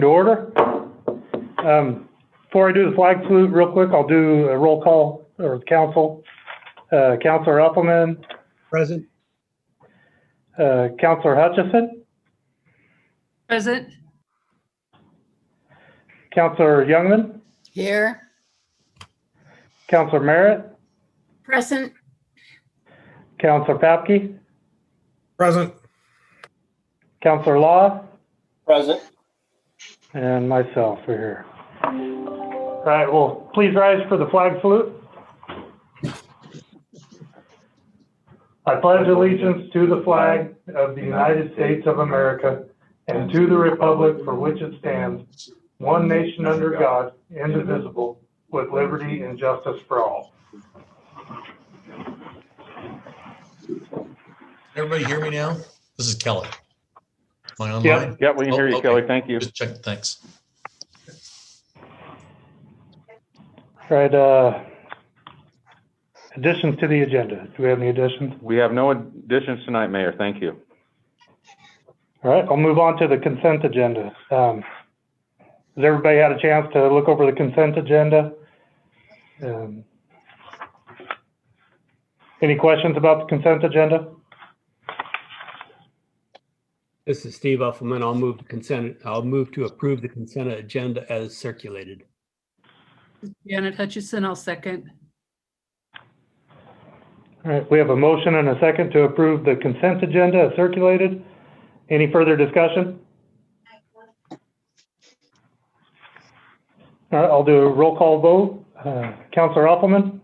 To order. Before I do the flag salute real quick, I'll do a roll call or council. Councilor Uppelman. Present. Councilor Hutchison. Present. Councilor Youngman. Here. Councilor Merritt. Present. Councilor Papke. Present. Councilor Law. Present. And myself are here. All right, well, please rise for the flag salute. I pledge allegiance to the flag of the United States of America and to the republic for which it stands, one nation under God, indivisible, with liberty and justice for all. Everybody hear me now? This is Kelly. Am I online? Yeah, we can hear you, okay. Kelly. Thank you. Just check. Thanks. All right, additions to the agenda. Do we have any additions? We have no additions tonight, Mayor. Thank you. All right, I'll move on to the consent agenda. Has everybody had a chance to look over the consent agenda? Any questions about the consent agenda? This is Steve Uffelman. I'll move to approve the consent agenda as circulated. Janet Hutchison, I'll second. All right, we have a motion and a second to approve the consent agenda as circulated. Any further discussion? All right, I'll do a roll call vote. Councilor Uffelman.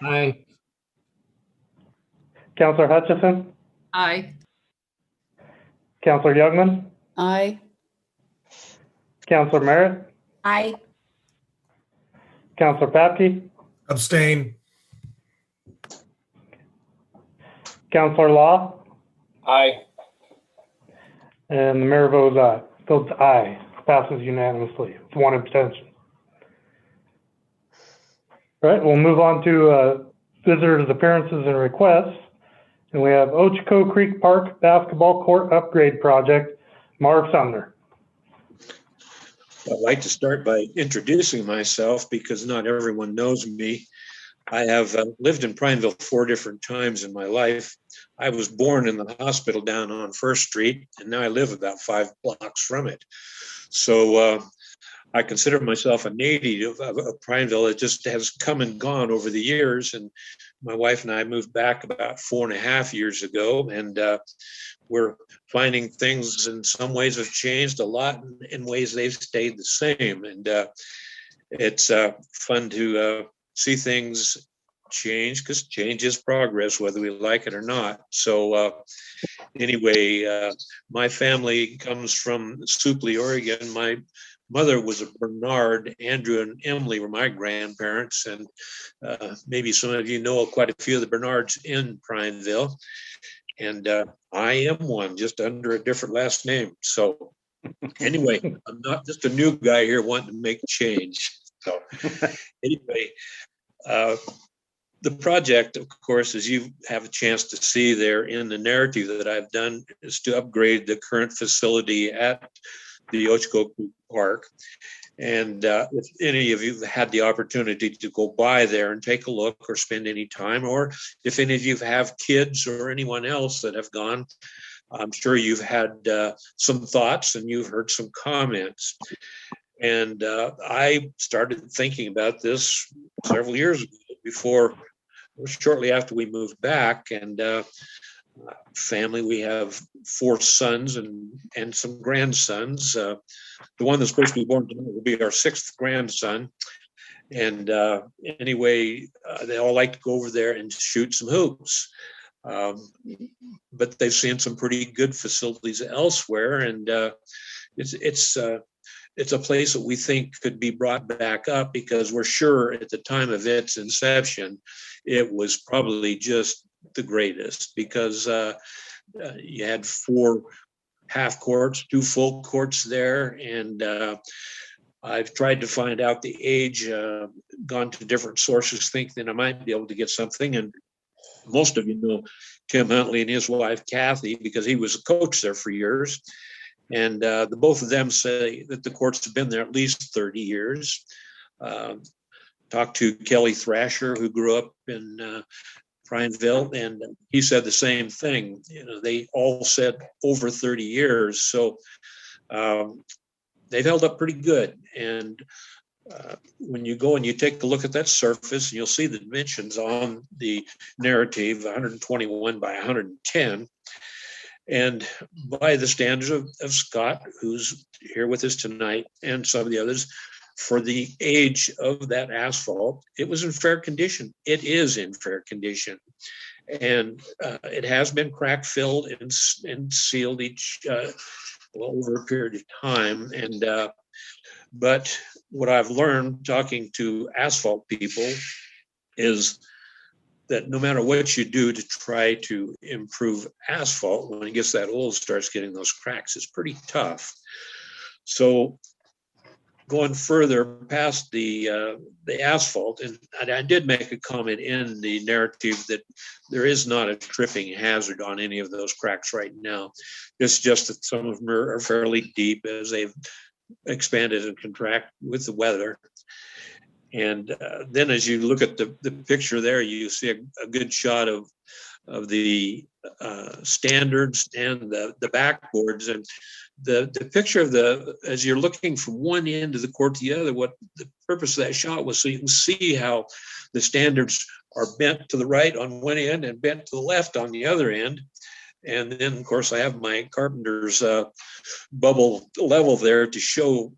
Aye. Councilor Hutchison. Aye. Councilor Youngman. Aye. Councilor Merritt. Aye. Councilor Papke. Abstain. Councilor Law. Aye. And the mayor votes aye. Passes unanimously. It's one abstention. All right, we'll move on to visitors' appearances and requests. And we have Ochako Creek Park Basketball Court Upgrade Project, Marv Sumner. I'd like to start by introducing myself because not everyone knows me. I have lived in Prineville 4 different times in my life. I was born in the hospital down on First Street, and now I live about 5 blocks from it. So I consider myself a native of Prineville. It just has come and gone over the years. And my wife and I moved back about 4.5 years ago. And we're finding things in some ways have changed a lot, in ways they've stayed the same. And it's fun to see things change, because change is progress, whether we like it or not. So anyway, my family comes from Suplee, Oregon. My mother was a Bernard. Andrew and Emily were my grandparents, and maybe some of you know quite a few of the Bernards in Prineville. And I am one, just under a different last name. So anyway, I'm not just a new guy here wanting to make change. So anyway, the project, of course, as you have a chance to see there in the narrative that I've done, is to upgrade the current facility at the Ochako Creek Park. And if any of you had the opportunity to go by there and take a look or spend any time, or if any of you have kids or anyone else that have gone, I'm sure you've had some thoughts and you've heard some comments. And I started thinking about this several years ago, shortly after we moved back. And family, we have 4 sons and some grandsons. The one that's supposed to be born tonight will be our 6th grandson. And anyway, they all like to go over there and shoot some hoops. But they've seen some pretty good facilities elsewhere. And it's a place that we think could be brought back up, because we're sure at the time of its inception, it was probably just the greatest, because you had 4 half courts, 2 full courts there. And I've tried to find out the age, gone to different sources thinking I might be able to get something. And most of you know Tim Huntley and his wife, Kathy, because he was a coach there for years. And the both of them say that the courts have been there at least 30 years. Talked to Kelly Thrasher, who grew up in Prineville, and he said the same thing. You know, they all said over 30 years. So they've held up pretty good. And when you go and you take a look at that surface, you'll see the dimensions on the narrative, 121 by 110. And by the standards of Scott, who's here with us tonight, and some of the others, for the age of that asphalt, it was in fair condition. It is in fair condition. And it has been crack filled and sealed each over a period of time. And but what I've learned talking to asphalt people is that no matter what you do to try to improve asphalt, when it gets that old, starts getting those cracks, it's pretty tough. So going further past the asphalt, and I did make a comment in the narrative that there is not a tripping hazard on any of those cracks right now. It's just that some of them are fairly deep as they've expanded and contract with the weather. And then as you look at the picture there, you see a good shot of the standards and the backboards. And the picture of as you're looking from one end of the court to the other, what the purpose of that shot was so you can see how the standards are bent to the right on one end and bent to the left on the other end. And then, of course, I have my carpenter's bubble level there to show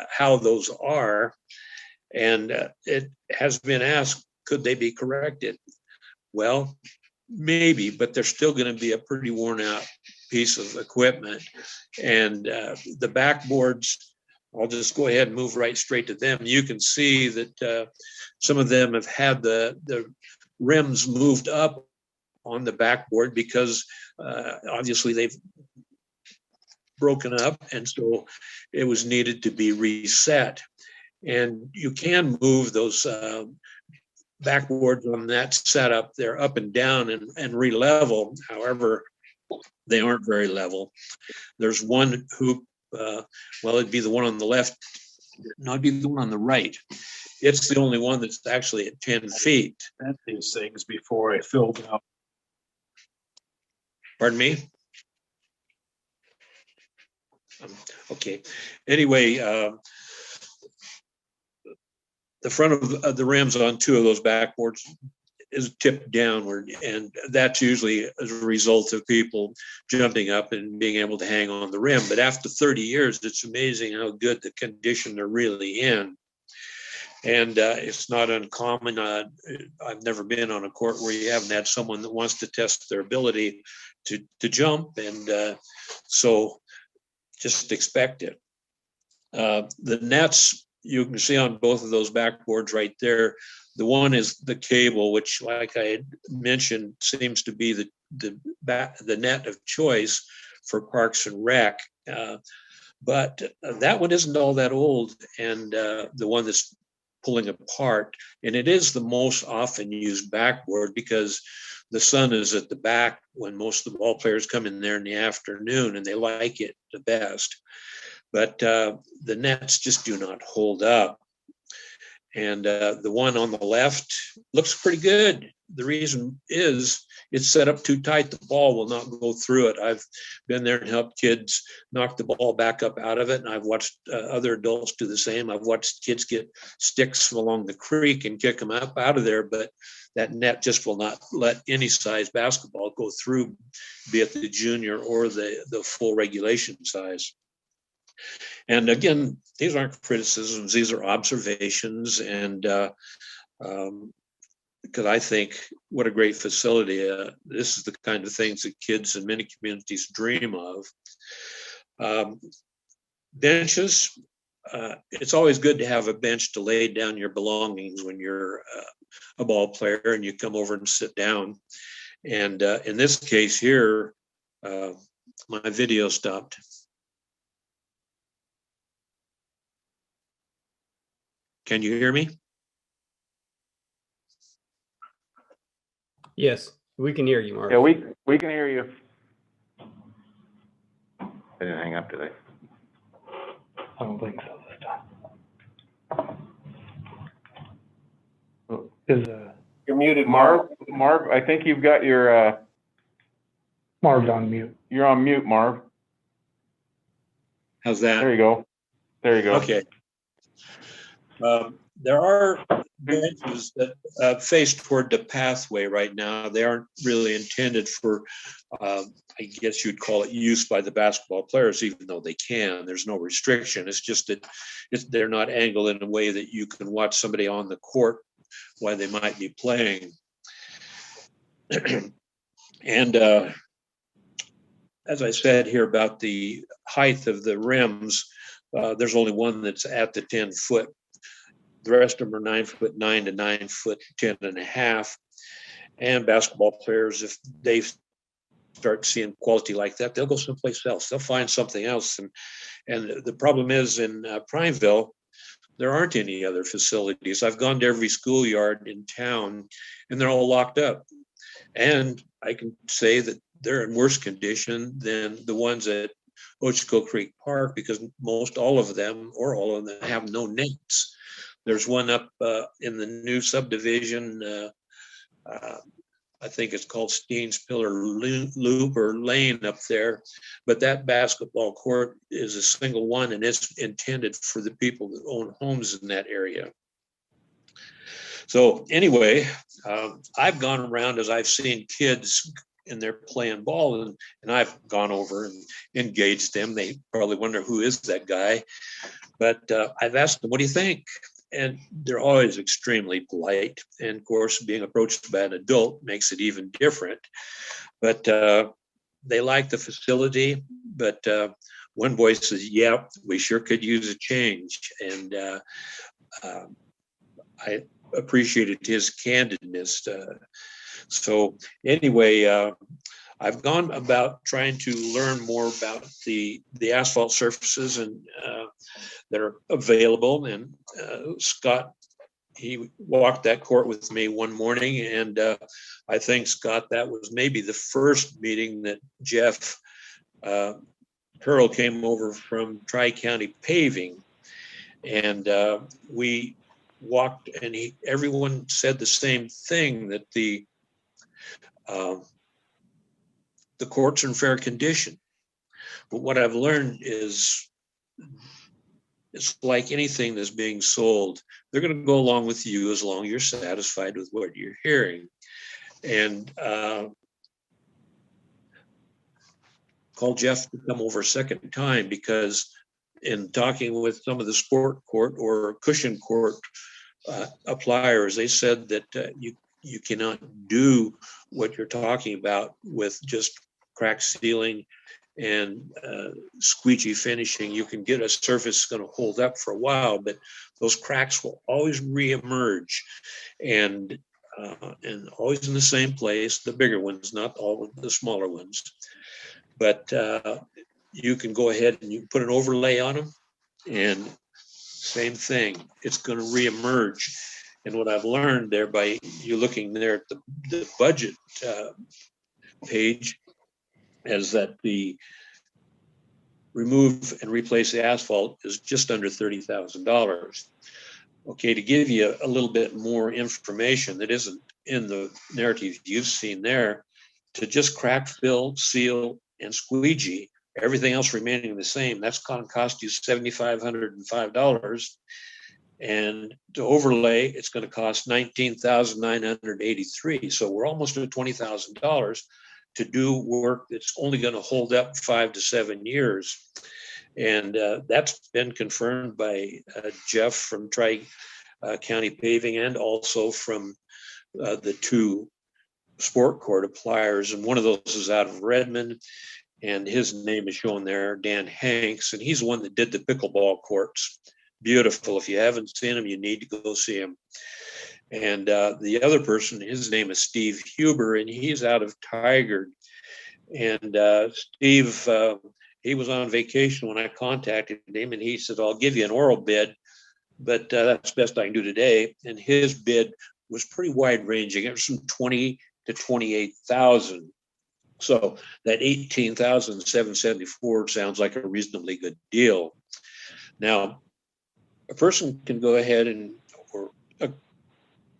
how those are. And it has been asked, could they be corrected? Well, maybe, but they're still going to be a pretty worn out piece of equipment. And the backboards, I'll just go ahead and move right straight to them. You can see that some of them have had the rims moved up on the backboard because obviously they've broken up, and so it was needed to be reset. And you can move those backboards on that setup. They're up and down and re-level. However, they aren't very level. There's one hoop, well, it'd be the one on the left. No, it'd be the one on the right. It's the only one that's actually at 10 feet. These things before I filled out. Pardon me? Okay. Anyway, the front of the rims on two of those backboards is tipped downward, and that's usually as a result of people jumping up and being able to hang on the rim. But after 30 years, it's amazing how good the condition they're really in. And it's not uncommon. I've never been on a court where you haven't had someone that wants to test their ability to jump, and so just expect it. The nets you can see on both of those backboards right there. The one is the cable, which, like I had mentioned, seems to be the net of choice for Parks and Rec. But that one isn't all that old, and the one that's pulling apart, and it is the most often used backboard because the sun is at the back when most of the ball players come in there in the afternoon, and they like it the best. But the nets just do not hold up. And the one on the left looks pretty good. The reason is it's set up too tight. The ball will not go through it. I've been there and helped kids knock the ball back up out of it. And I've watched other adults do the same. I've watched kids get sticks along the creek and kick them up out of there. But that net just will not let any size basketball go through, be it the junior or the full regulation size. And again, these aren't criticisms, these are observations. And because I think what a great facility. This is the kind of things that kids in many communities dream of. Benches, it's always good to have a bench to lay down your belongings when you're a ball player and you come over and sit down. And in this case here, my video stopped. Can you hear me? Yes, we can hear you, Mark. Yeah, we can hear you. They didn't hang up, did they? I don't think so this time. Is, You're muted, Marv. Marv, I think you've got your, Marv's on mute. you're on mute, Marv. How's There that? you go. There you go. Okay. There are benches that face toward the pathway right now. They aren't really intended for, I guess you'd call it use by the basketball players, even though they can. There's no restriction. It's just that they're not angled in a way that you can watch somebody on the court while they might be playing. And as I said here about the height of the rims, there's only one that's at the 10 foot. The rest of them are 9'9" to 9'10.5". And basketball players, if they start seeing quality like that, they'll go someplace else. They'll find something else. And the problem is in Prineville, there aren't any other facilities. I've gone to every schoolyard in town and they're all locked up. And I can say that they're in worse condition than the ones at Ochoco Creek Park, because most all of them have no nets. There's one up in the new subdivision. I think it's called Steens Pillar Loop or Lane up there. But that basketball court is a single one, and it's intended for the people that own homes in that area. So anyway, I've gone around as I've seen kids and they're playing ball, and I've gone over and engaged them. They probably wonder, who is that guy? But I've asked them, what do you think? And they're always extremely polite. And of course, being approached by an adult makes it even different. But they like the facility. But one boy says, yeah, we sure could use a change. And I appreciated his candidness. So anyway, I've gone about trying to learn more about the asphalt surfaces and that are available. And Scott, he walked that court with me one morning, and I think, Scott, that was maybe the first meeting that Jeff Pearl came over from Tri-County Paving, and we walked, and everyone said the same thing, that the courts are in fair condition. But what I've learned is, it's like anything that's being sold. They're going to go along with you as long as you're satisfied with what you're hearing. And call Jeff to come over a second time, because in talking with some of the sport court or cushion court appliers, they said that you cannot do what you're talking about with just crack sealing and squeegee finishing. You can get a surface that's going to hold up for a while, but those cracks will always reemerge, and always in the same place. The bigger ones, not all of the smaller ones. But you can go ahead and you put an overlay on them, and same thing, it's going to reemerge. And what I've learned there, by you looking there at the budget page, is that the remove and replace the asphalt is just under $30,000. Okay, to give you a little bit more information that isn't in the narrative you've seen there, to just crack, fill, seal, and squeegee, everything else remaining the same, that's going to cost you $7,505. And to overlay, it's going to cost $19,983. So we're almost at $20,000 to do work that's only going to hold up 5 to 7 years. And that's been confirmed by Jeff from Tri-County Paving, and also from the two sport court appliers. And one of those is out of Redmond, and his name is shown there, Dan Hanks, and he's the one that did the pickleball courts. Beautiful. If you haven't seen him, you need to go see him. And the other person, his name is Steve Huber, and he's out of Tigard. And Steve, he was on vacation when I contacted him, and he said, I'll give you an oral bid, but that's best I can do today. And his bid was pretty wide ranging. It was from 20 to 28,000. So that 18,774 sounds like a reasonably good deal. Now, a person can go ahead or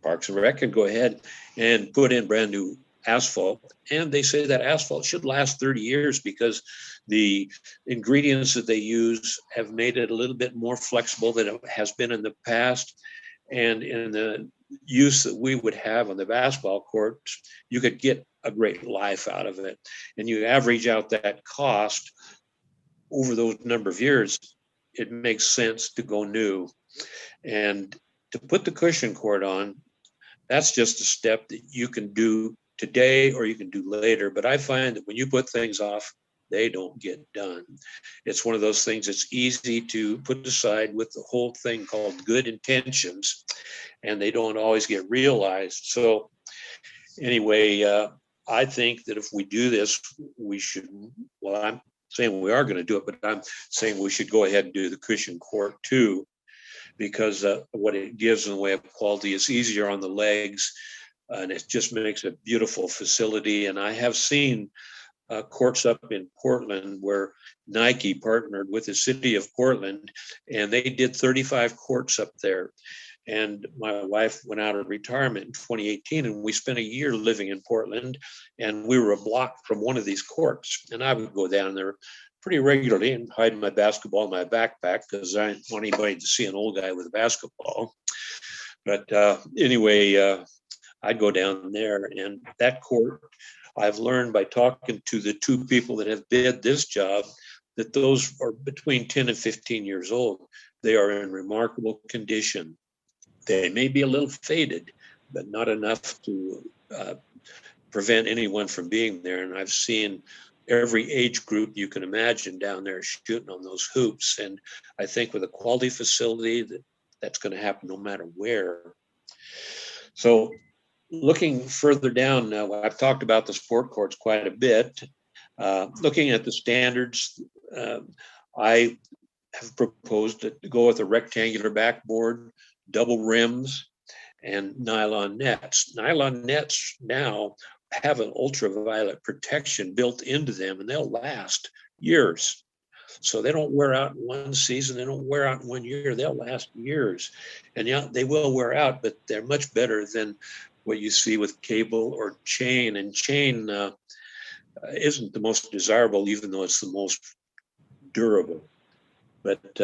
Parks and Rec can go ahead and put in brand new asphalt. And they say that asphalt should last 30 years because the ingredients that they use have made it a little bit more flexible than it has been in the past. And in the use that we would have on the basketball courts, you could get a great life out of it. And you average out that cost over those number of years, it makes sense to go new. And to put the cushion cord on, that's just a step that you can do today or you can do later. But I find that when you put things off, they don't get done. It's one of those things that's easy to put aside with the whole thing called good intentions, and they don't always get realized. So anyway, I think that if we do this, we should, well, I'm saying we are going to do it, but I'm saying we should go ahead and do the cushion cord too, because what it gives in the way of quality is easier on the legs, and it just makes a beautiful facility. And I have seen courts up in Portland where Nike partnered with the city of Portland, and they did 35 courts up there. And my wife went out of retirement in 2018, and we spent a year living in Portland, and we were a block from one of these courts. And I would go down there pretty regularly and hide my basketball in my backpack because I didn't want anybody to see an old guy with a basketball. But anyway, I'd go down there, and that court, I've learned by talking to the two people that have bid this job that those are between 10 and 15 years old. They are in remarkable condition. They may be a little faded, but not enough to prevent anyone from being there. And I've seen every age group you can imagine down there shooting on those hoops. And I think with a quality facility, that's going to happen no matter where. So looking further down now, I've talked about the sport courts quite a bit. Looking at the standards, I have proposed to go with a rectangular backboard, double rims, and nylon nets. Nylon nets now have an ultraviolet protection built into them, and they'll last years. So they don't wear out in one season, they don't wear out in 1 year, they'll last years. And yeah, they will wear out, but they're much better than what you see with cable or chain. And chain isn't the most desirable, even though it's the most durable. But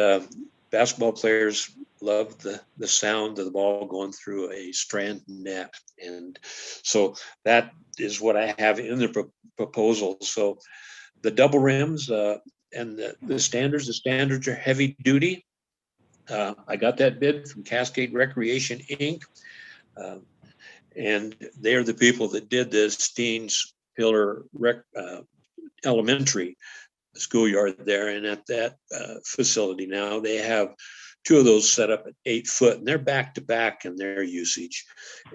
basketball players love the sound of the ball going through a strand net. And so that is what I have in the proposal. So the double rims and the standards are heavy duty. I got that bid from Cascade Recreation, Inc. And they're the people that did the Steens Pillar Elementary schoolyard there. And at that facility now, they have two of those set up at 8 foot, and they're back to back in their usage.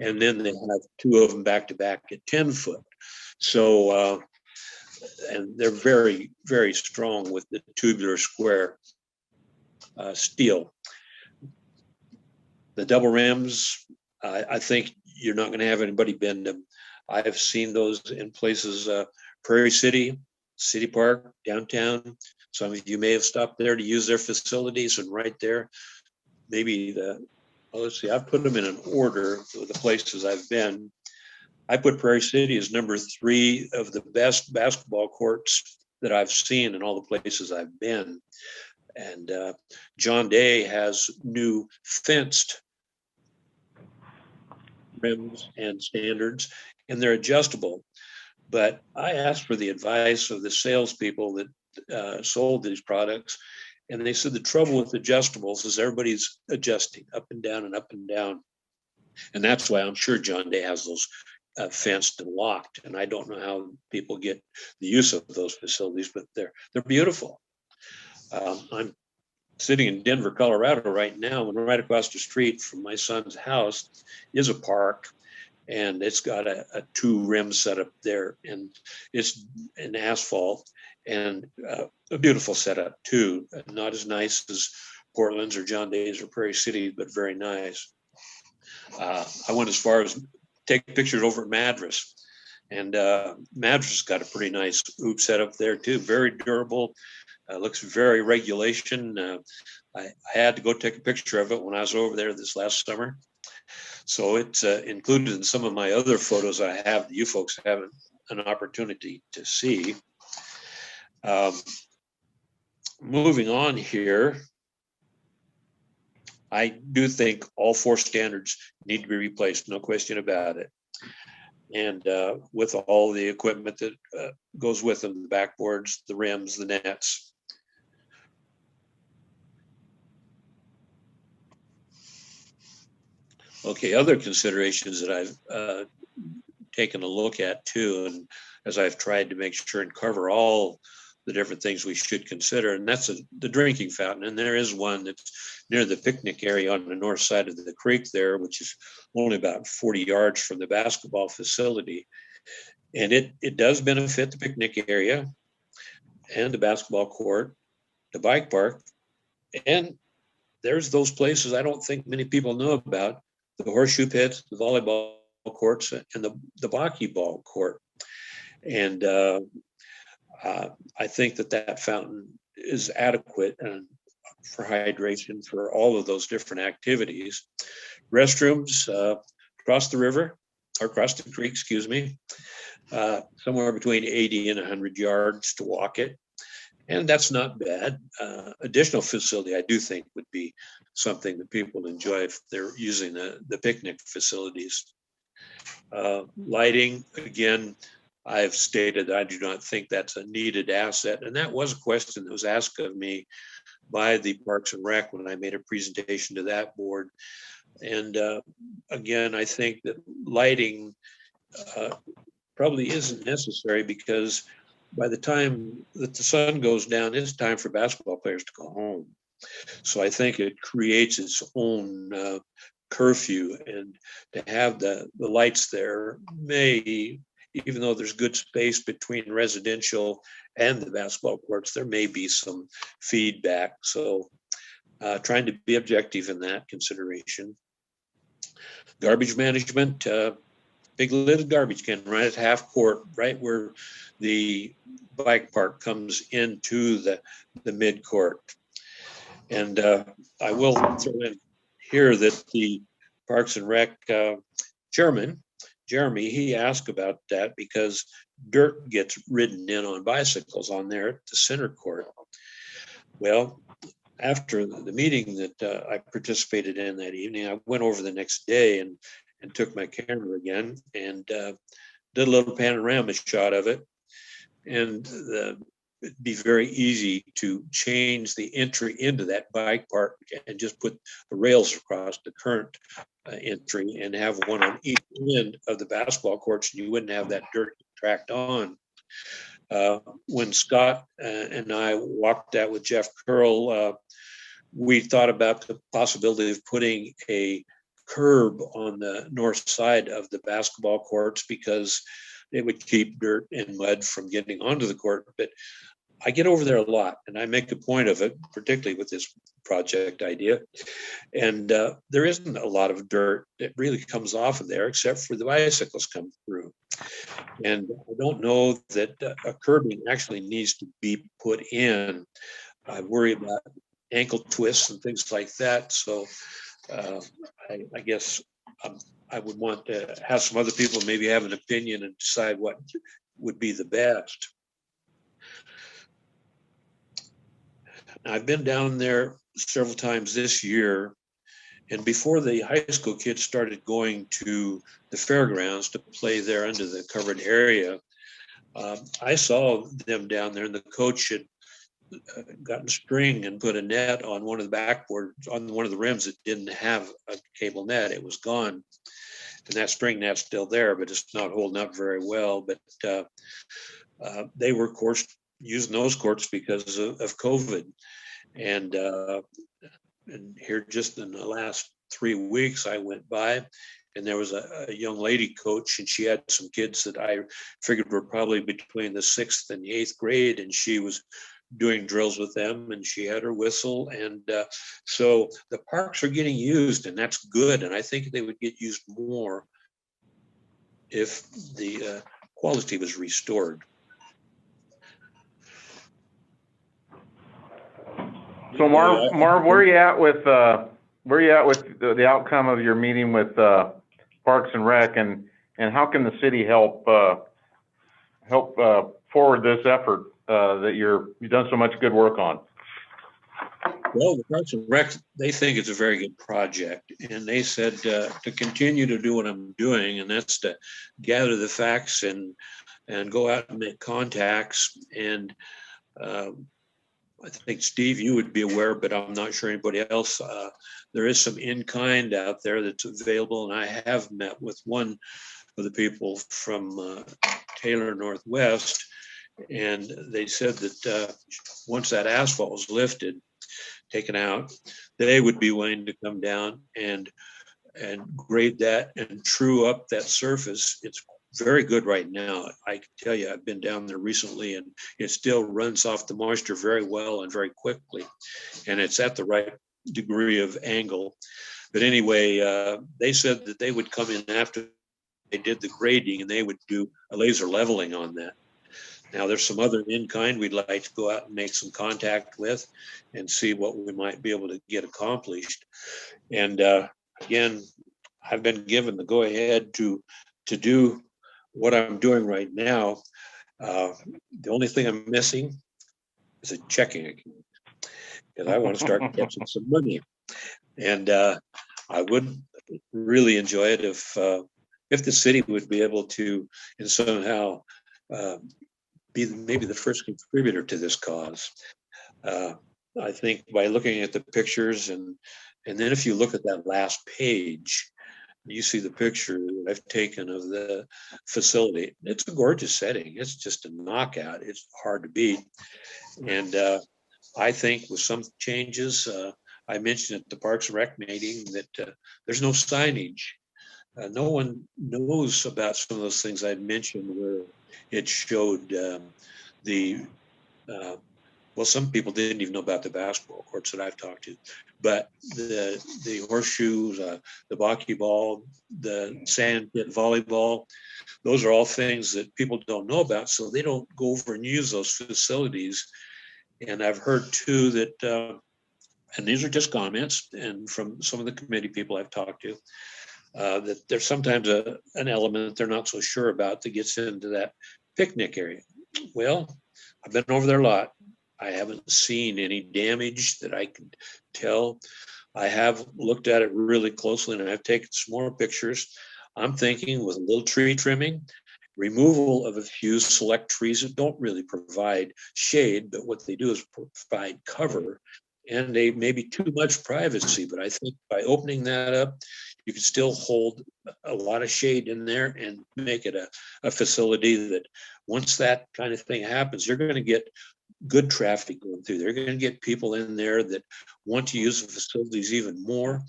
And then they have two of them back to back at 10 foot. So, and they're very, very strong with the tubular square steel. The double rims, I think you're not going to have anybody bend them. I've seen those in places, Prairie City, City Park, downtown. Some of you may have stopped there to use their facilities, and right there, maybe let's see, I've put them in an order of the places I've been. I put Prairie City as number 3 of the best basketball courts that I've seen in all the places I've been. And John Day has new fenced rims and standards, and they're adjustable. But I asked for the advice of the salespeople that sold these products, and they said the trouble with adjustables is everybody's adjusting up and down and up and down. And that's why I'm sure John Day has those fenced and locked. And I don't know how people get the use of those facilities, but they're beautiful. I'm sitting in Denver, Colorado right now, and right across the street from my son's house is a park, and it's got a 2 rim setup there, and it's an asphalt, and a beautiful setup too. Not as nice as Portland's or John Day's or Prairie City, but very nice. I went as far as take pictures over at Madras, And Madras got a pretty nice hoop setup there too. Very durable. Looks very regulation. I had to go take a picture of it when I was over there this last summer. So it's included in some of my other photos I have that you folks have an opportunity to see. Moving on here, I do think all 4 standards need to be replaced, no question about it. And with all the equipment that goes with them, the backboards, the rims, the nets. Okay, other considerations that I've taken a look at too, and as I've tried to make sure and cover all the different things we should consider, and that's the drinking fountain. And there is one that's near the picnic area on the north side of the creek there, which is only about 40 yards from the basketball facility. And it does benefit the picnic area and the basketball court, the bike park, and there's those places I don't think many people know about, the horseshoe pits, the volleyball courts, and the bocce ball court. And I think that fountain is adequate and for hydration for all of those different activities. Restrooms across the river, or across the creek, excuse me, somewhere between 80 and 100 yards to walk it. And that's not bad. Additional facility, I do think, would be something that people enjoy if they're using the picnic facilities. Lighting, again, I've stated I do not think that's a needed asset. And that was a question that was asked of me by the Parks and Rec when I made a presentation to that board. And again, I think that lighting probably isn't necessary, because by the time that the sun goes down, it's time for basketball players to go home. So I think it creates its own curfew, and to have the lights there may, even though there's good space between residential and the basketball courts, there may be some feedback. So trying to be objective in that consideration. Garbage management, big little garbage can right at half court, right where the bike park comes into the mid court. And I will throw in here that the Parks and Rec chairman, Jeremy, he asked about that because dirt gets ridden in on bicycles on there at the center court. Well, after the meeting that I participated in that evening, I went over the next day and took my camera again and did a little panorama shot of it. And it'd be very easy to change the entry into that bike park and just put the rails across the current entry and have one on each end of the basketball courts, and you wouldn't have that dirt tracked on. When Scott and I walked out with Jeff Curl, we thought about the possibility of putting a curb on the north side of the basketball courts because it would keep dirt and mud from getting onto the court. But I get over there a lot and I make a point of it, particularly with this project idea. And there isn't a lot of dirt that really comes off of there except for the bicycles come through. And I don't know that a curbing actually needs to be put in. I worry about ankle twists and things like that. So I guess I would want to have some other people maybe have an opinion and decide what would be the best. Now, I've been down there several times this year, and before the high school kids started going to the fairgrounds to play there under the covered area, I saw them down there, and the coach had gotten string and put a net on one of the backboards, on one of the rims that didn't have a cable net. It was gone. And that string net's still there, but it's not holding up very well. But they were, of course, using those courts because of COVID. And here just in the last 3 weeks, I went by and there was a young lady coach, and she had some kids that I figured were probably between the 6th and the 8th grade, and she was doing drills with them, and she had her whistle. And so the parks are getting used, and that's good. And I think they would get used more if the quality was restored. So Marv, where are you at with the outcome of your meeting with Parks and Rec, and how can the city help forward this effort that you've done so much good work on? Well, the Parks and Rec, they think it's a very good project, and they said to continue to do what I'm doing, and that's to gather the facts and go out and make contacts. And I think, Steve, you would be aware, but I'm not sure anybody else. There is some in-kind out there that's available, and I have met with one of the people from Taylor Northwest, and they said that once that asphalt was lifted, taken out, they would be willing to come down and grade that and true up that surface. It's very good right now. I can tell you, I've been down there recently, and it still runs off the moisture very well and very quickly, and it's at the right degree of angle. But anyway, they said that they would come in after they did the grading, and they would do a laser leveling on that. Now, there's some other in-kind we'd like to go out and make some contact with and see what we might be able to get accomplished. And again, I've been given the go-ahead to do what I'm doing right now. The only thing I'm missing is a checking account, because I want to start catching some money. And I would really enjoy it if the city would be able to, and somehow be maybe the first contributor to this cause. I think by looking at the pictures, and then if you look at that last page, you see the picture that I've taken of the facility. It's a gorgeous setting. It's just a knockout. It's hard to beat. And I think with some changes, I mentioned at the Parks and Rec meeting that there's no signage. No one knows about some of those things I mentioned where it showed well, some people didn't even know about the basketball courts that I've talked to, but the horseshoes, the bocce ball, the sand pit volleyball, those are all things that people don't know about, so they don't go over and use those facilities. And I've heard too that, and these are just comments, and from some of the committee people I've talked to, that there's sometimes an element they're not so sure about that gets into that picnic area. Well, I've been over there a lot. I haven't seen any damage that I can tell. I have looked at it really closely, and I've taken some more pictures. I'm thinking with a little tree trimming, removal of a few select trees that don't really provide shade, but what they do is provide cover, and they maybe too much privacy. But I think by opening that up, you can still hold a lot of shade in there and make it a facility that once that kind of thing happens, you're going to get good traffic going through there. You're going to get people in there that want to use the facilities even more.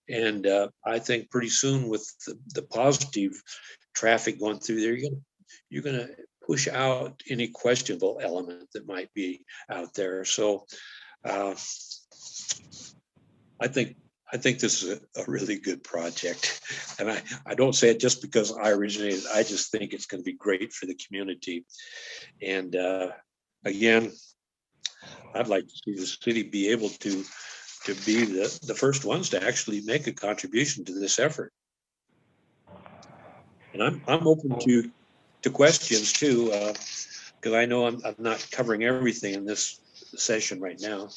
And I think pretty soon with the positive traffic going through there, you're going to push out any questionable element that might be out there. So I think this is a really good project. And I don't say it just because I originated. I just think it's going to be great for the community. And again, I'd like to see the city be able to be the first ones to actually make a contribution to this effort. And I'm open to questions too, because I know I'm not covering everything in this session right now.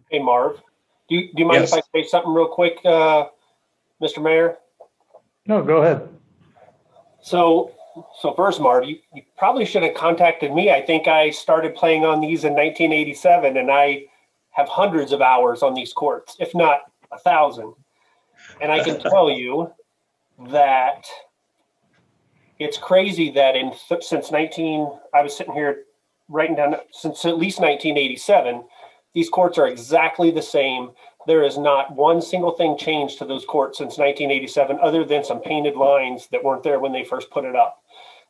Hey, Marv, do you mind Yes. if I say something real quick, Mr. Mayor? No, go ahead. So first, Marv, you probably should have contacted me. I think I started playing on these in 1987, and I have hundreds of hours on these courts, if not 1,000. And I can tell you that it's crazy that I was sitting here writing down, since at least 1987, these courts are exactly the same. There is not one single thing changed to those courts since 1987, other than some painted lines that weren't there when they first put it up.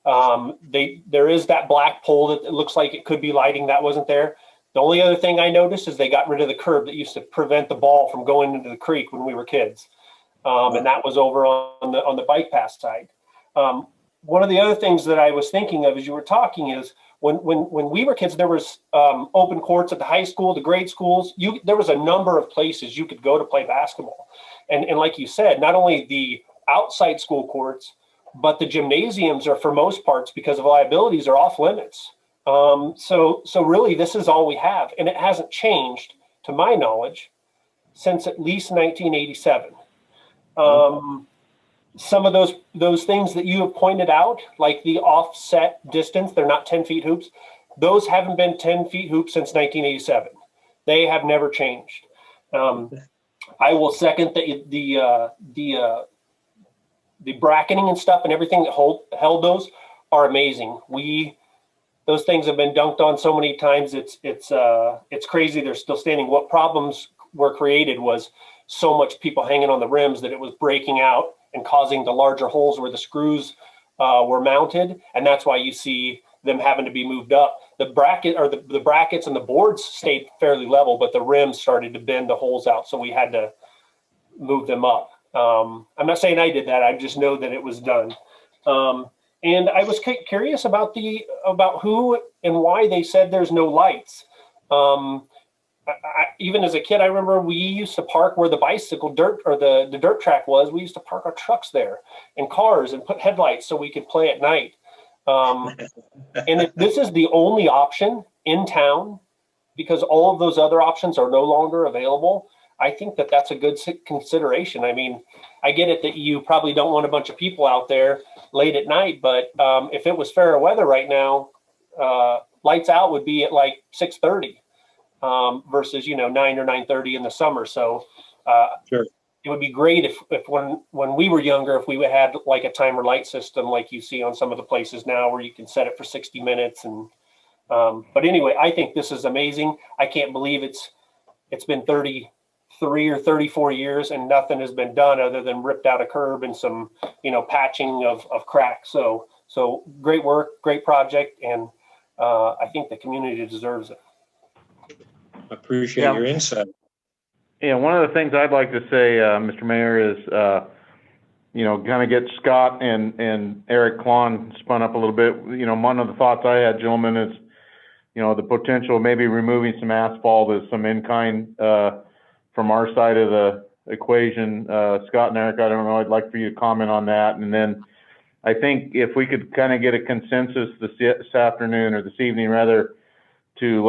There is that black pole that it looks like it could be lighting that wasn't there. The only other thing I noticed is they got rid of the curb that used to prevent the ball from going into the creek when we were kids. And that was over on the bike path side. one of the other things that I was thinking of as you were talking is when we were kids, there was open courts at the high school, the grade schools. There was a number of places you could go to play basketball. And like you said, not only the outside school courts, but the gymnasiums are, for most parts, because of liabilities, are off limits. So really, this is all we have. And it hasn't changed, to my knowledge, since at least 1987. Some of those things that you have pointed out, like the offset distance, they're not 10 feet hoops. Those haven't been 10 feet hoops since 1987. They have never changed. I will second the bracketing and stuff and everything that held those are amazing. Those things have been dunked on so many times. It's crazy. They're still standing. What problems were created was so much people hanging on the rims that it was breaking out and causing the larger holes where the screws were mounted. And that's why you see them having to be moved up. The brackets and the boards stayed fairly level, but the rims started to bend the holes out. So we had to move them up. I'm not saying I did that. I just know that it was done. And I was curious about who and why they said there's no lights. Even as a kid, I remember we used to park where the bicycle dirt or the dirt track was. We used to park our trucks there and cars and put headlights so we could play at night. And if this is the only option in town, because all of those other options are no longer available, I think that that's a good consideration. I mean, I get it that you probably don't want a bunch of people out there late at night, but if it was fairer weather right now, lights out would be at like 6:30 versus 9 or 9:30 in the summer. So Sure. It would be great if when we were younger, if we had like a timer light system like you see on some of the places now, where you can set it for 60 minutes. And but anyway, I think this is amazing. I can't believe it's been 33 or 34 years and nothing has been done other than ripped out a curb and some patching of cracks. So great work, great project, and I think the community deserves it. Appreciate your insight. Yeah, one of the things I'd like to say, Mr. Mayor, is, kind of get Scott and Eric Klon spun up a little bit. One of the thoughts I had, gentlemen, is, the potential of maybe removing some asphalt as some in-kind from our side of the equation. Scott and Eric, I don't know, I'd like for you to comment on that. And then I think if we could kind of get a consensus this afternoon, or this evening rather, to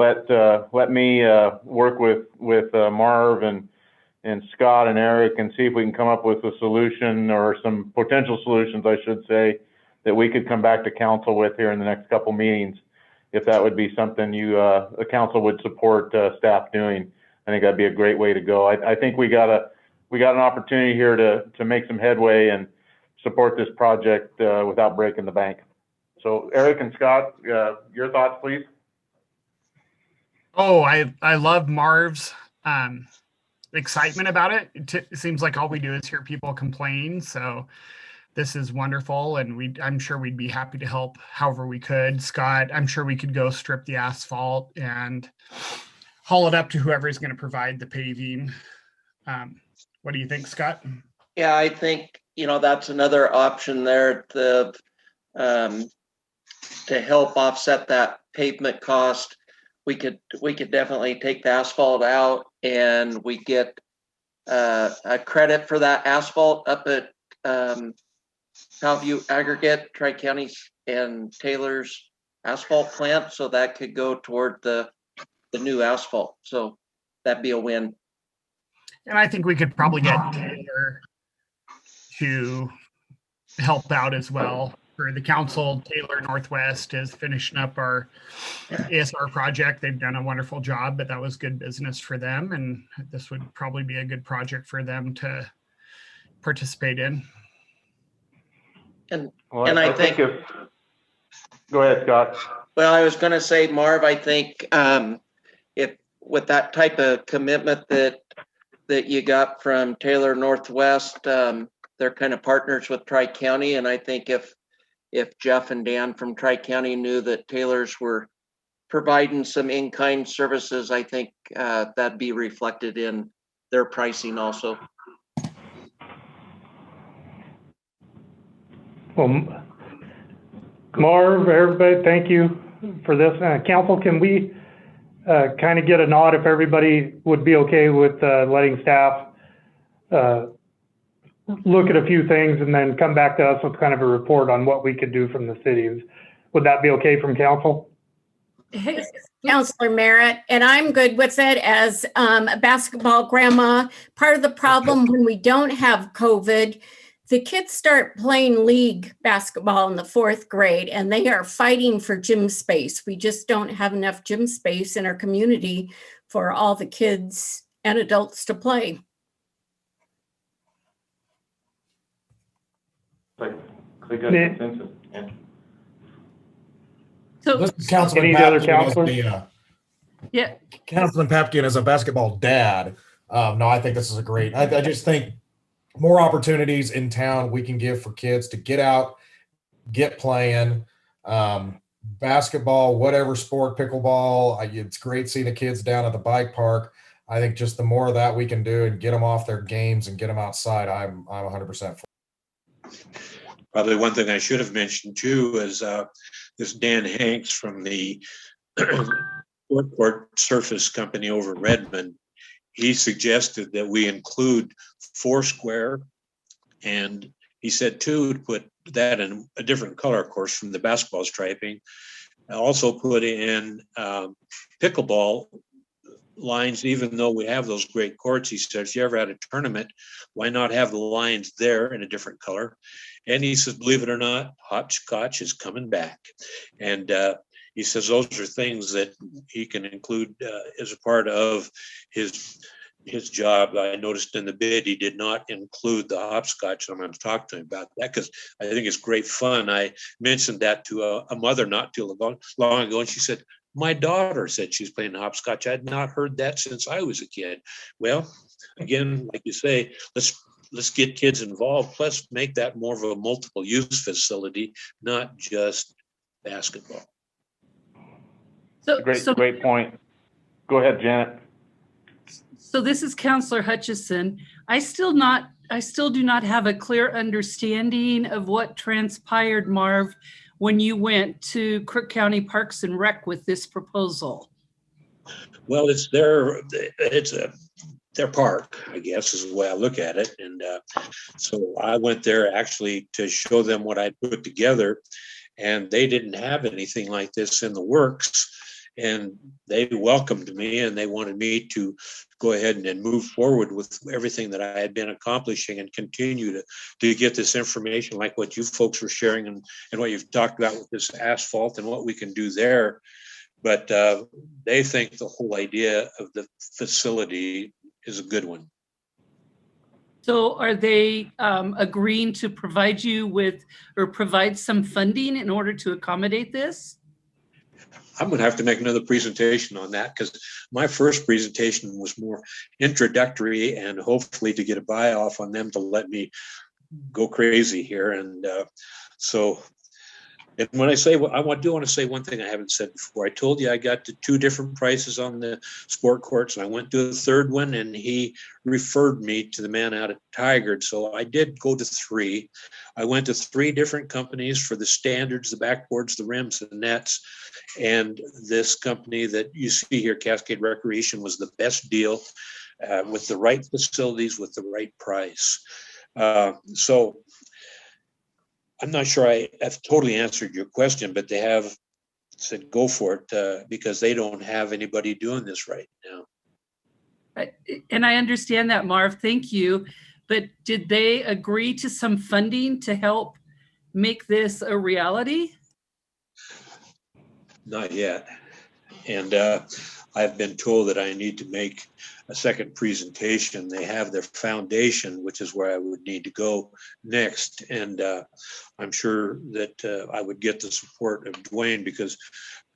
let me work with Marv and Scott and Eric and see if we can come up with a solution, or some potential solutions, I should say, that we could come back to council with here in the next couple meetings, if that would be something the council would support staff doing. I think that'd be a great way to go. I think we got an opportunity here to make some headway and support this project without breaking the bank. So Eric and Scott, your thoughts, please. Oh, I love Marv's excitement about it. It seems like all we do is hear people complain. So this is wonderful, and I'm sure we'd be happy to help however we could. Scott, I'm sure we could go strip the asphalt and haul it up to whoever is going to provide the paving. What do you think, Scott? Yeah, I think that's another option there to help offset that pavement cost. We could definitely take the asphalt out, and we get a credit for that asphalt up at Southview Aggregate, Tri-County and Taylor's asphalt plant. So that could go toward the new asphalt. So that'd be a win. And I think we could probably get Taylor to help out as well. For the council, Taylor Northwest is finishing up our ASR project. They've done a wonderful job, but that was good business for them. And this would probably be a good project for them to participate in. And Well, and I think go ahead, Scott. Well, I was going to say, Marv, I think if with that type of commitment that you got from Taylor Northwest, they're kind of partners with Tri-County, and I think if Jeff and Dan from Tri-County knew that Taylor's were providing some in-kind services, I think that'd be reflected in their pricing also. Well, Marv, everybody, thank you for this. Council, can we kind of get a nod if everybody would be okay with letting staff look at a few things and then come back to us with kind of a report on what we could do from the city? Would that be okay from council? Hey, Counselor Merritt, and I'm good with it as a basketball grandma. Part of the problem when we don't have COVID, the kids start playing league basketball in the 4th grade and they are fighting for gym space. We just don't have enough gym space in our community for all the kids and adults to play. Consensus. Yeah. so, This is Councilman Any other Papkin counselors? yeah, Councilman Papkin as a basketball dad. No, I think this is a great, I just think more opportunities in town we can give for kids to get out, get playing, basketball, whatever sport, pickleball. It's great seeing the kids down at the bike park. I think just the more of that we can do and get them off their games and get them outside, I'm 100% for. Probably one thing I should have mentioned too is this Dan Hanks from the Court Surface Company over in Redmond. He suggested that we include Foursquare, and he said too to put that in a different color, of course, from the basketball striping. I also put in pickleball lines, even though we have those great courts. He says, if you ever had a tournament, why not have the lines there in a different color? And he says, believe it or not, hopscotch is coming back. And he says those are things that he can include as a part of his job. I noticed in the bid he did not include the hopscotch. I'm going to talk to him about that because I think it's great fun. I mentioned that to a mother not too long ago, and she said, my daughter said she's playing hopscotch. I had not heard that since I was a kid. Well, again, like you say, let's get kids involved. Plus, make that more of a multiple use facility, not just basketball. Great point. Go ahead, Janet. So this is Counselor Hutchison. I still do not have a clear understanding of what transpired, Marv, when you went to Crook County Parks and Rec with this proposal. Well, it's their park, I guess, is the way I look at it. And so I went there actually to show them what I'd put together, and they didn't have anything like this in the works. And they welcomed me and they wanted me to go ahead and move forward with everything that I had been accomplishing and continue to get this information like what you folks were sharing and what you've talked about with this asphalt and what we can do there. But they think the whole idea of the facility is a good one. So are they agreeing to provide you with or provide some funding in order to accommodate this? I'm going to have to make another presentation on that because my first presentation was more introductory and hopefully to get a buy off on them to let me go crazy here. And and when I say, I do want to say one thing I haven't said before. I told you I got to 2 different prices on the sport courts, and I went to a 3rd one, and he referred me to the man out at Tigard. So I did go to 3. I went to 3 different companies for the standards, the backboards, the rims, the nets, and this company that you see here, Cascade Recreation, was the best deal with the right facilities, with the right price. So I'm not sure I have totally answered your question, but they have said go for it because they don't have anybody doing this right now. And I understand that, Marv, thank you. But did they agree to some funding to help make this a reality? Not yet. And I've been told that I need to make a second presentation. They have their foundation, which is where I would need to go next. And I'm sure that I would get the support of Dwayne because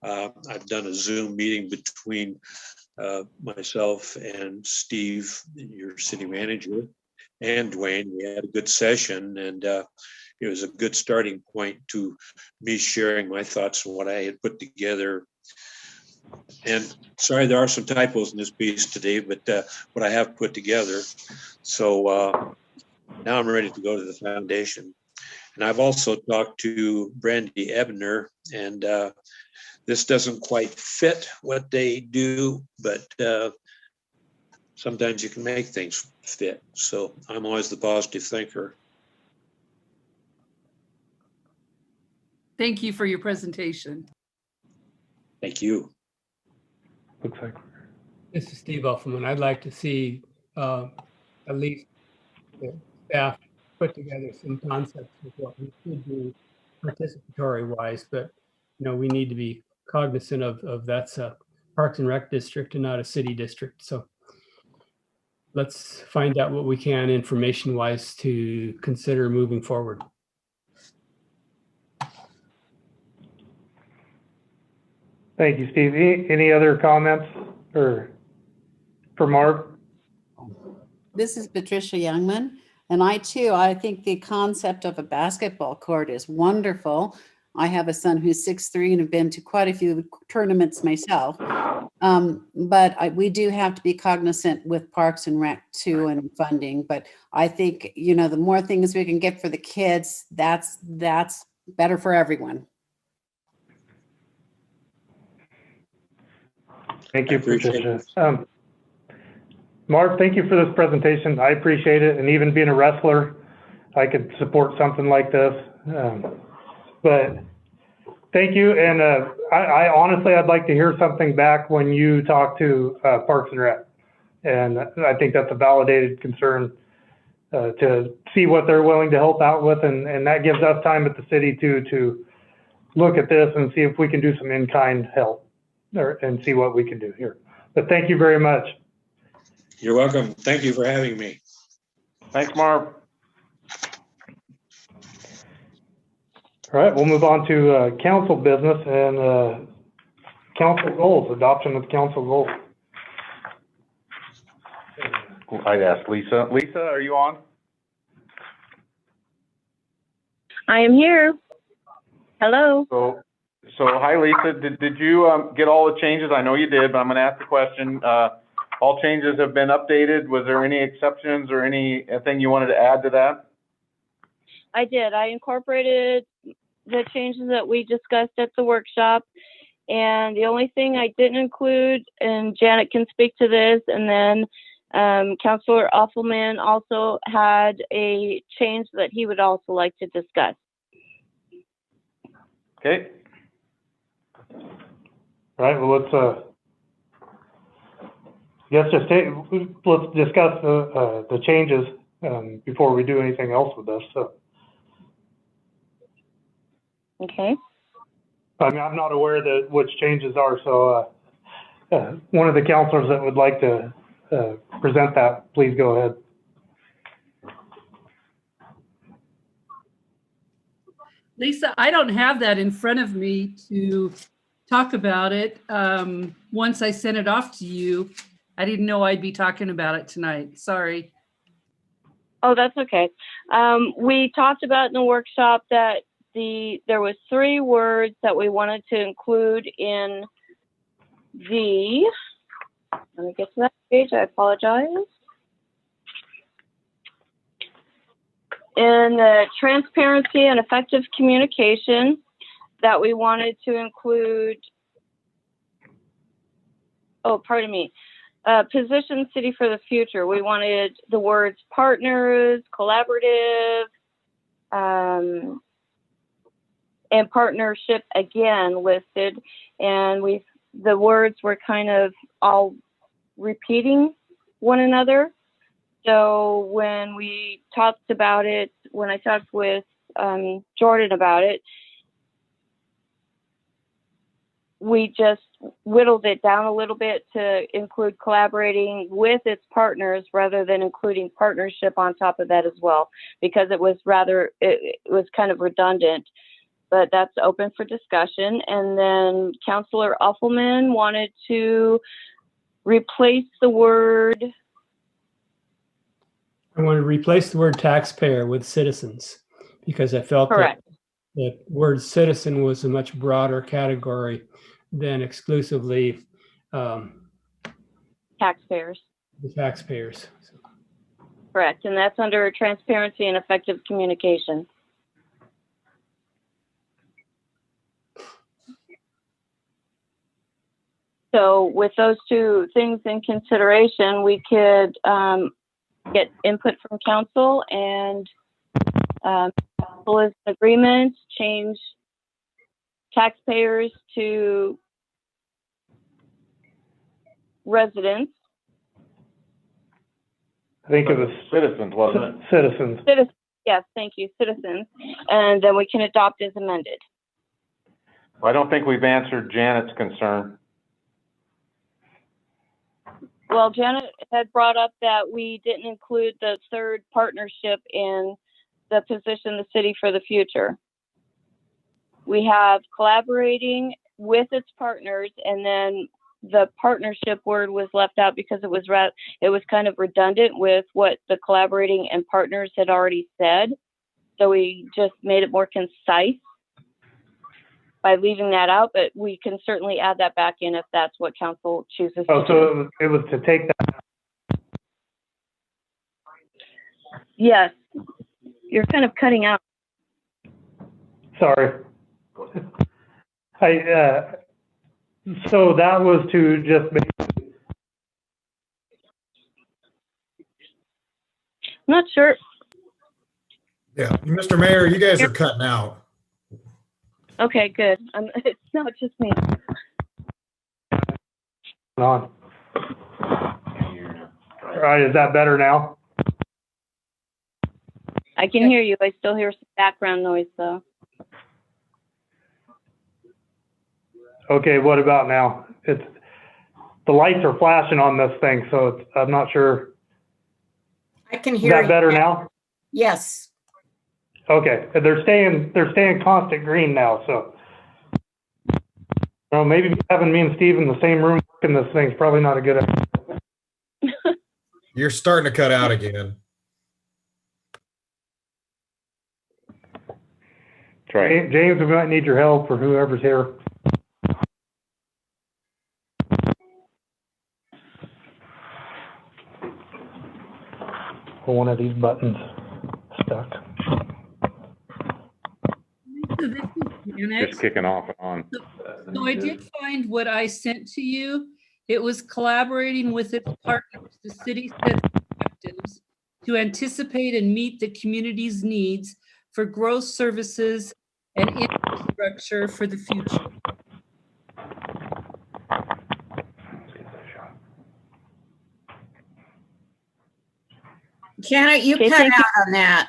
I've done a Zoom meeting between myself and Steve, your city manager, and Dwayne. We had a good session, and it was a good starting point to me sharing my thoughts on what I had put together. And sorry, there are some typos in this piece today, but what I have put together. So now I'm ready to go to the foundation. And I've also talked to Brandy Ebner, and this doesn't quite fit what they do, but sometimes you can make things fit. So I'm always the positive thinker. Thank you for your presentation. Thank you. Looks like. This is Steve Uffelman. I'd like to see at least the staff put together some concepts of what we could do participatory wise, but we need to be cognizant of that's a Parks and Rec district and not a city district. So let's find out what we can information wise to consider moving forward. Thank you, Steve. Any other comments for Marv? This is Patricia Youngman, and I think the concept of a basketball court is wonderful. I have a son who's 6'3" and have been to quite a few tournaments myself. But we do have to be cognizant with Parks and Rec too and funding. But I think, the more things we can get for the kids, that's better for everyone. Thank you, Patricia. Marv, thank you for this presentation. I appreciate it. And even being a wrestler, I could support something like this. But thank you. And I honestly, I'd like to hear something back when you talk to Parks and Rec. And I think that's a validated concern to see what they're willing to help out with. And that gives us time at the city to look at this and see if we can do some in-kind help and see what we can do here. But thank you very much. You're welcome. Thank you for having me. Thanks, Marv. All right, we'll move on to council business and council goals, adoption of council goals. I'd ask Lisa. Lisa, are you on? I am here. Hello. So hi, Lisa. Did you get all the changes? I know you did, but I'm going to ask the question. All changes have been updated. Was there any exceptions or anything you wanted to add to that? I did. I incorporated the changes that we discussed at the workshop. And the only thing I didn't include, and Janet can speak to this, and then Councilor Offelman also had a change that he would also like to discuss. Okay. All right, well, let's discuss the changes before we do anything else with this. So. Okay. I mean, I'm not aware that which changes are, so one of the counselors that would like to present that, please go ahead. Lisa, I don't have that in front of me to talk about it. Once I sent it off to you, I didn't know I'd be talking about it tonight. Sorry. Oh, that's okay. We talked about in the workshop that there was 3 words that we wanted to include in the, let me get to that page, I apologize. In the transparency and effective communication, that we wanted to include, position city for the future. We wanted the words partners, collaborative, and partnership again listed. And the words were kind of all repeating one another. So when we talked about it, when I talked with Jordan about it, we just whittled it down a little bit to include collaborating with its partners rather than including partnership on top of that as well, because it was kind of redundant, but that's open for discussion. And then Councilor Offelman wanted to replace the word. I want to replace the word taxpayer with citizens because I felt that the word citizen was a much broader category than exclusively taxpayers. The taxpayers. Correct. And that's under transparency and effective communication. So with those two things in consideration, we could get input from council and council is in agreement, change taxpayers to residents. I think it was Citizens, wasn't it? citizens. Citizens, yes, thank you, citizens. And then we can adopt as amended. I don't think we've answered Janet's concern. Well, Janet had brought up that we didn't include the third partnership in the position, the city for the future. We have collaborating with its partners, and then the partnership word was left out because it was kind of redundant with what the collaborating and partners had already said. So we just made it more concise by leaving that out, but we can certainly add that back in if that's what council chooses to do. So it was to take that. Yes, you're kind of cutting out. Sorry. So that was to just make. I'm not sure. Yeah, Mr. Mayor, you guys are cutting out. Okay, good. It's not just me. On. All right, is that better now? I can hear you. I still hear some background noise though. Okay, what about now? The lights are flashing on this thing, so I'm not sure. I can Is hear you. that better now? Yes. Okay, they're staying constant green now, so. Well, maybe having me and Steve in the same room working this thing's probably not a good idea. You're starting to cut out again. That's right. James, we might need your help, or whoever's here. One of these buttons stuck. So this is Janet. Just kicking off and on. So I did find what I sent to you. It was collaborating with its partners. The city sets objectives to anticipate and meet the community's needs for growth services and infrastructure for the future. Janet, you Okay, cut thank you. out on that.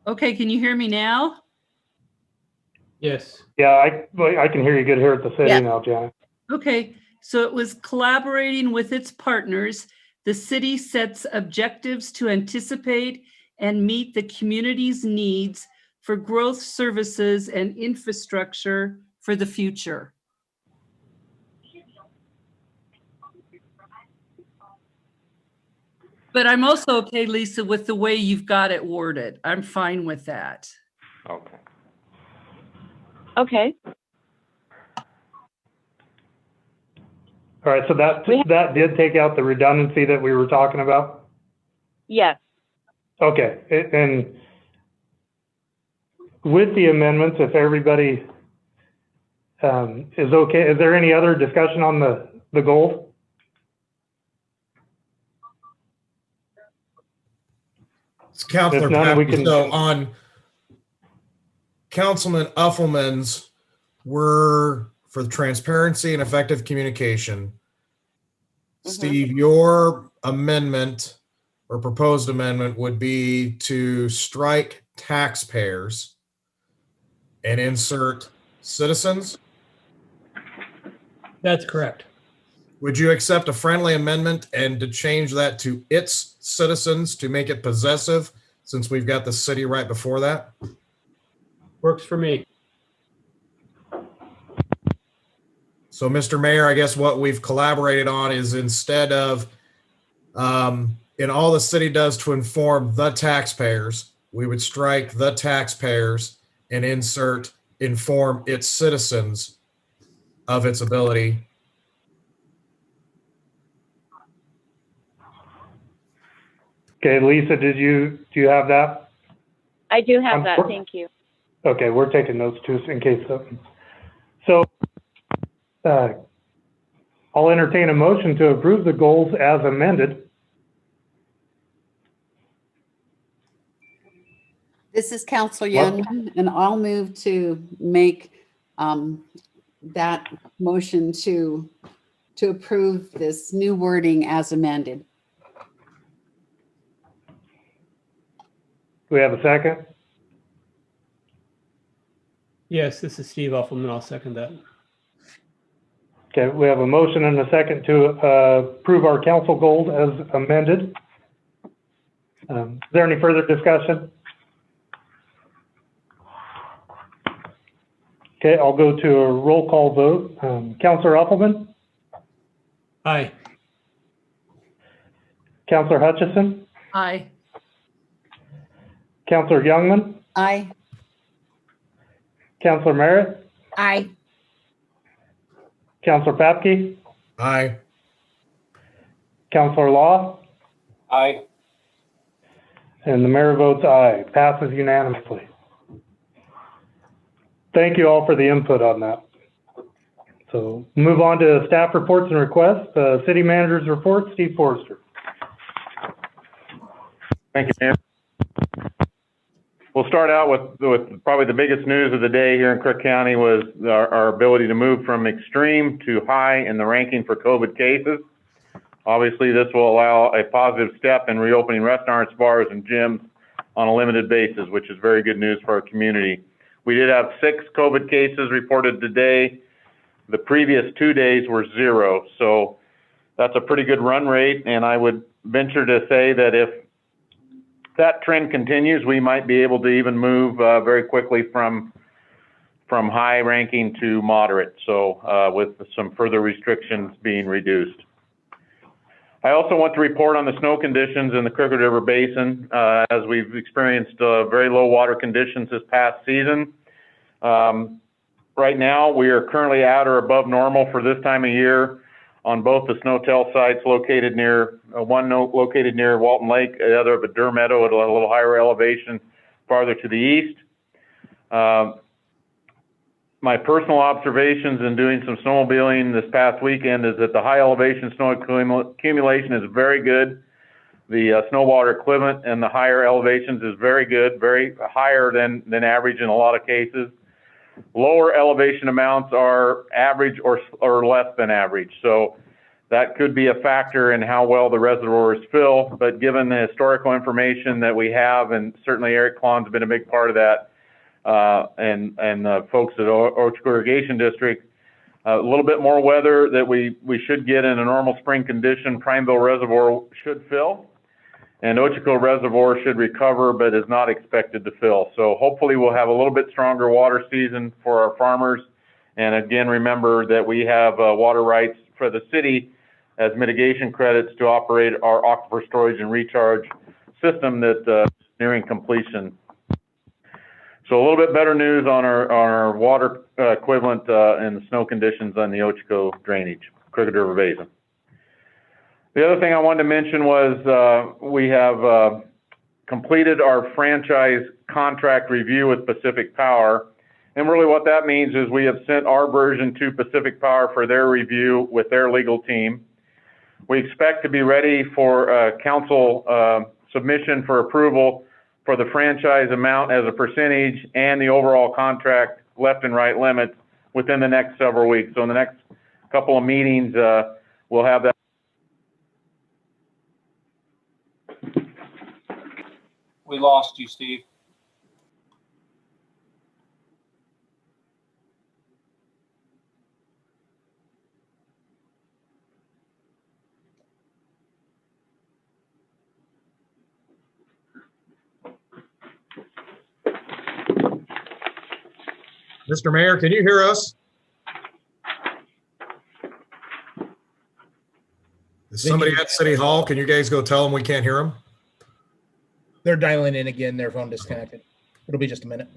Okay, can you hear me now? Yes. Yeah, I can hear you good here at the city Yeah. now, Janet. Okay, so it was collaborating with its partners. The city sets objectives to anticipate and meet the community's needs for growth services and infrastructure for the future. But I'm also okay, Lisa, with the way you've got it worded. I'm fine with that. Okay. Okay. All right, so that did take out the redundancy that we were talking about? Yes. Okay, and with the amendments, if everybody is okay, is there any other discussion on the goal? It's Councilor If none, we Pappy. can- So on Councilman Uffelman's, we're for the transparency and effective communication. Steve, your amendment or proposed amendment would be to strike taxpayers and insert citizens. That's correct. Would you accept a friendly amendment and to change that to its citizens to make it possessive, since we've got the city right before that? Works for me. So, Mr. Mayor, I guess what we've collaborated on is instead of in all the city does to inform the taxpayers, we would strike the taxpayers and insert inform its citizens of its ability. Okay, Lisa, do you have that? I do have that. Thank you. Okay, we're taking notes too in case something. So I'll entertain a motion to approve the goals as amended. This is Counselor What? Young, and I'll move to make that motion to approve this new wording as amended. Do we have a second? Yes, this is Steve Uffelman. I'll second that. Okay, we have a motion and a second to approve our council goals as amended. Is there any further discussion? Okay, I'll go to a roll call vote. Councilor Uffelman, Aye. Councilor Hutchison, Aye. Councilor Youngman, Aye. Councilor Merritt, Aye. Councilor Papke, Aye. Councilor Law, Aye. and the mayor votes aye. Passes unanimously. Thank you all for the input on that. So move on to staff reports and requests. City manager's report, Steve Forrester. Thank you, Mayor. We'll start out with probably the biggest news of the day here in Crook County was our ability to move from extreme to high in the ranking for COVID cases. Obviously, this will allow a positive step in reopening restaurants, bars, and gyms on a limited basis, which is very good news for our community. We did have 6 COVID cases reported today. The previous 2 days were 0, so that's a pretty good run rate, and I would venture to say that if that trend continues, we might be able to even move very quickly from high ranking to moderate, so with some further restrictions being reduced. I also want to report on the snow conditions in the Crooked River Basin as we've experienced very low water conditions this past season. Right now, we are currently at or above normal for this time of year on both the Snowtail sites located near, one located near Walton Lake, the other at Durr Meadow at a little higher elevation farther to the east. My personal observations in doing some snowmobiling this past weekend is that the high elevation snow accumulation is very good. The snow water equivalent in the higher elevations is very good, very higher than average in a lot of cases. Lower elevation amounts are average or less than average. So that could be a factor in how well the reservoirs fill. But given the historical information that we have, and certainly Eric Klon's been a big part of that, and the folks at Ochoco Irrigation District, a little bit more weather that we should get in a normal spring condition. Prineville Reservoir should fill, and Ochoco Reservoir should recover, but is not expected to fill. So hopefully we'll have a little bit stronger water season for our farmers. And again, remember that we have water rights for the city as mitigation credits to operate our aquifer storage and recharge system that's nearing completion. So a little bit better news on our water equivalent and the snow conditions on the Ochoco drainage, Crooked River Basin. The other thing I wanted to mention was we have completed our franchise contract review with Pacific Power. And really what that means is we have sent our version to Pacific Power for their review with their legal team. We expect to be ready for council submission for approval for the franchise amount as a percentage and the overall contract left and right limits within the next several weeks. So in the next couple of meetings, we'll have that. We lost you, Steve. Mr. Mayor, can you hear us? Is somebody at City Hall? Can you guys go tell them we can't hear them? They're dialing in again. Their phone disconnected. It'll be just a minute.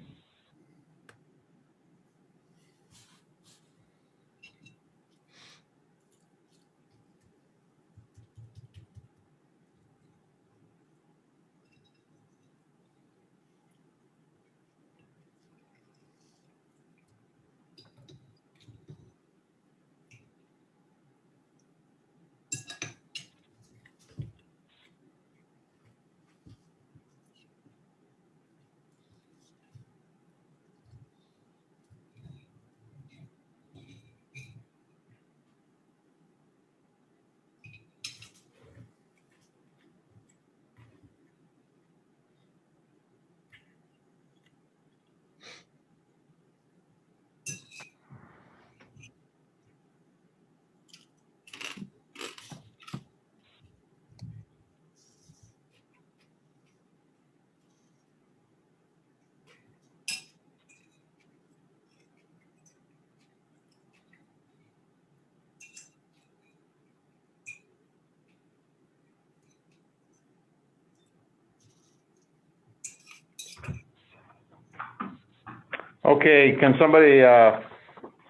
Okay, can somebody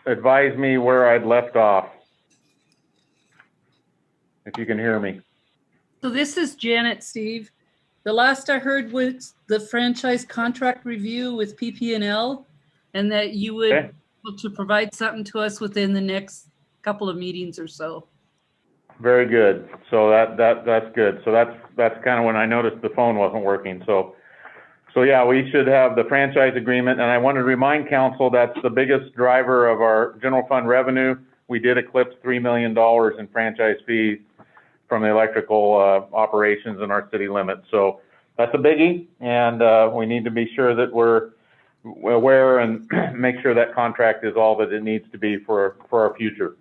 advise me where I'd left off? If you can hear me. So this is Janet, Steve. The last I heard was the franchise contract review with PP&L, and that you would Okay. be able to provide something to us within the next couple of meetings or so. Very good. So that's good. So that's kind of when I noticed the phone wasn't working. So yeah, we should have the franchise agreement. And I want to remind council that's the biggest driver of our general fund revenue. We did eclipse $3 million in franchise fees from the electrical operations in our city limits. So that's a biggie, and we need to be sure that we're aware and make sure that contract is all that it needs to be for our future.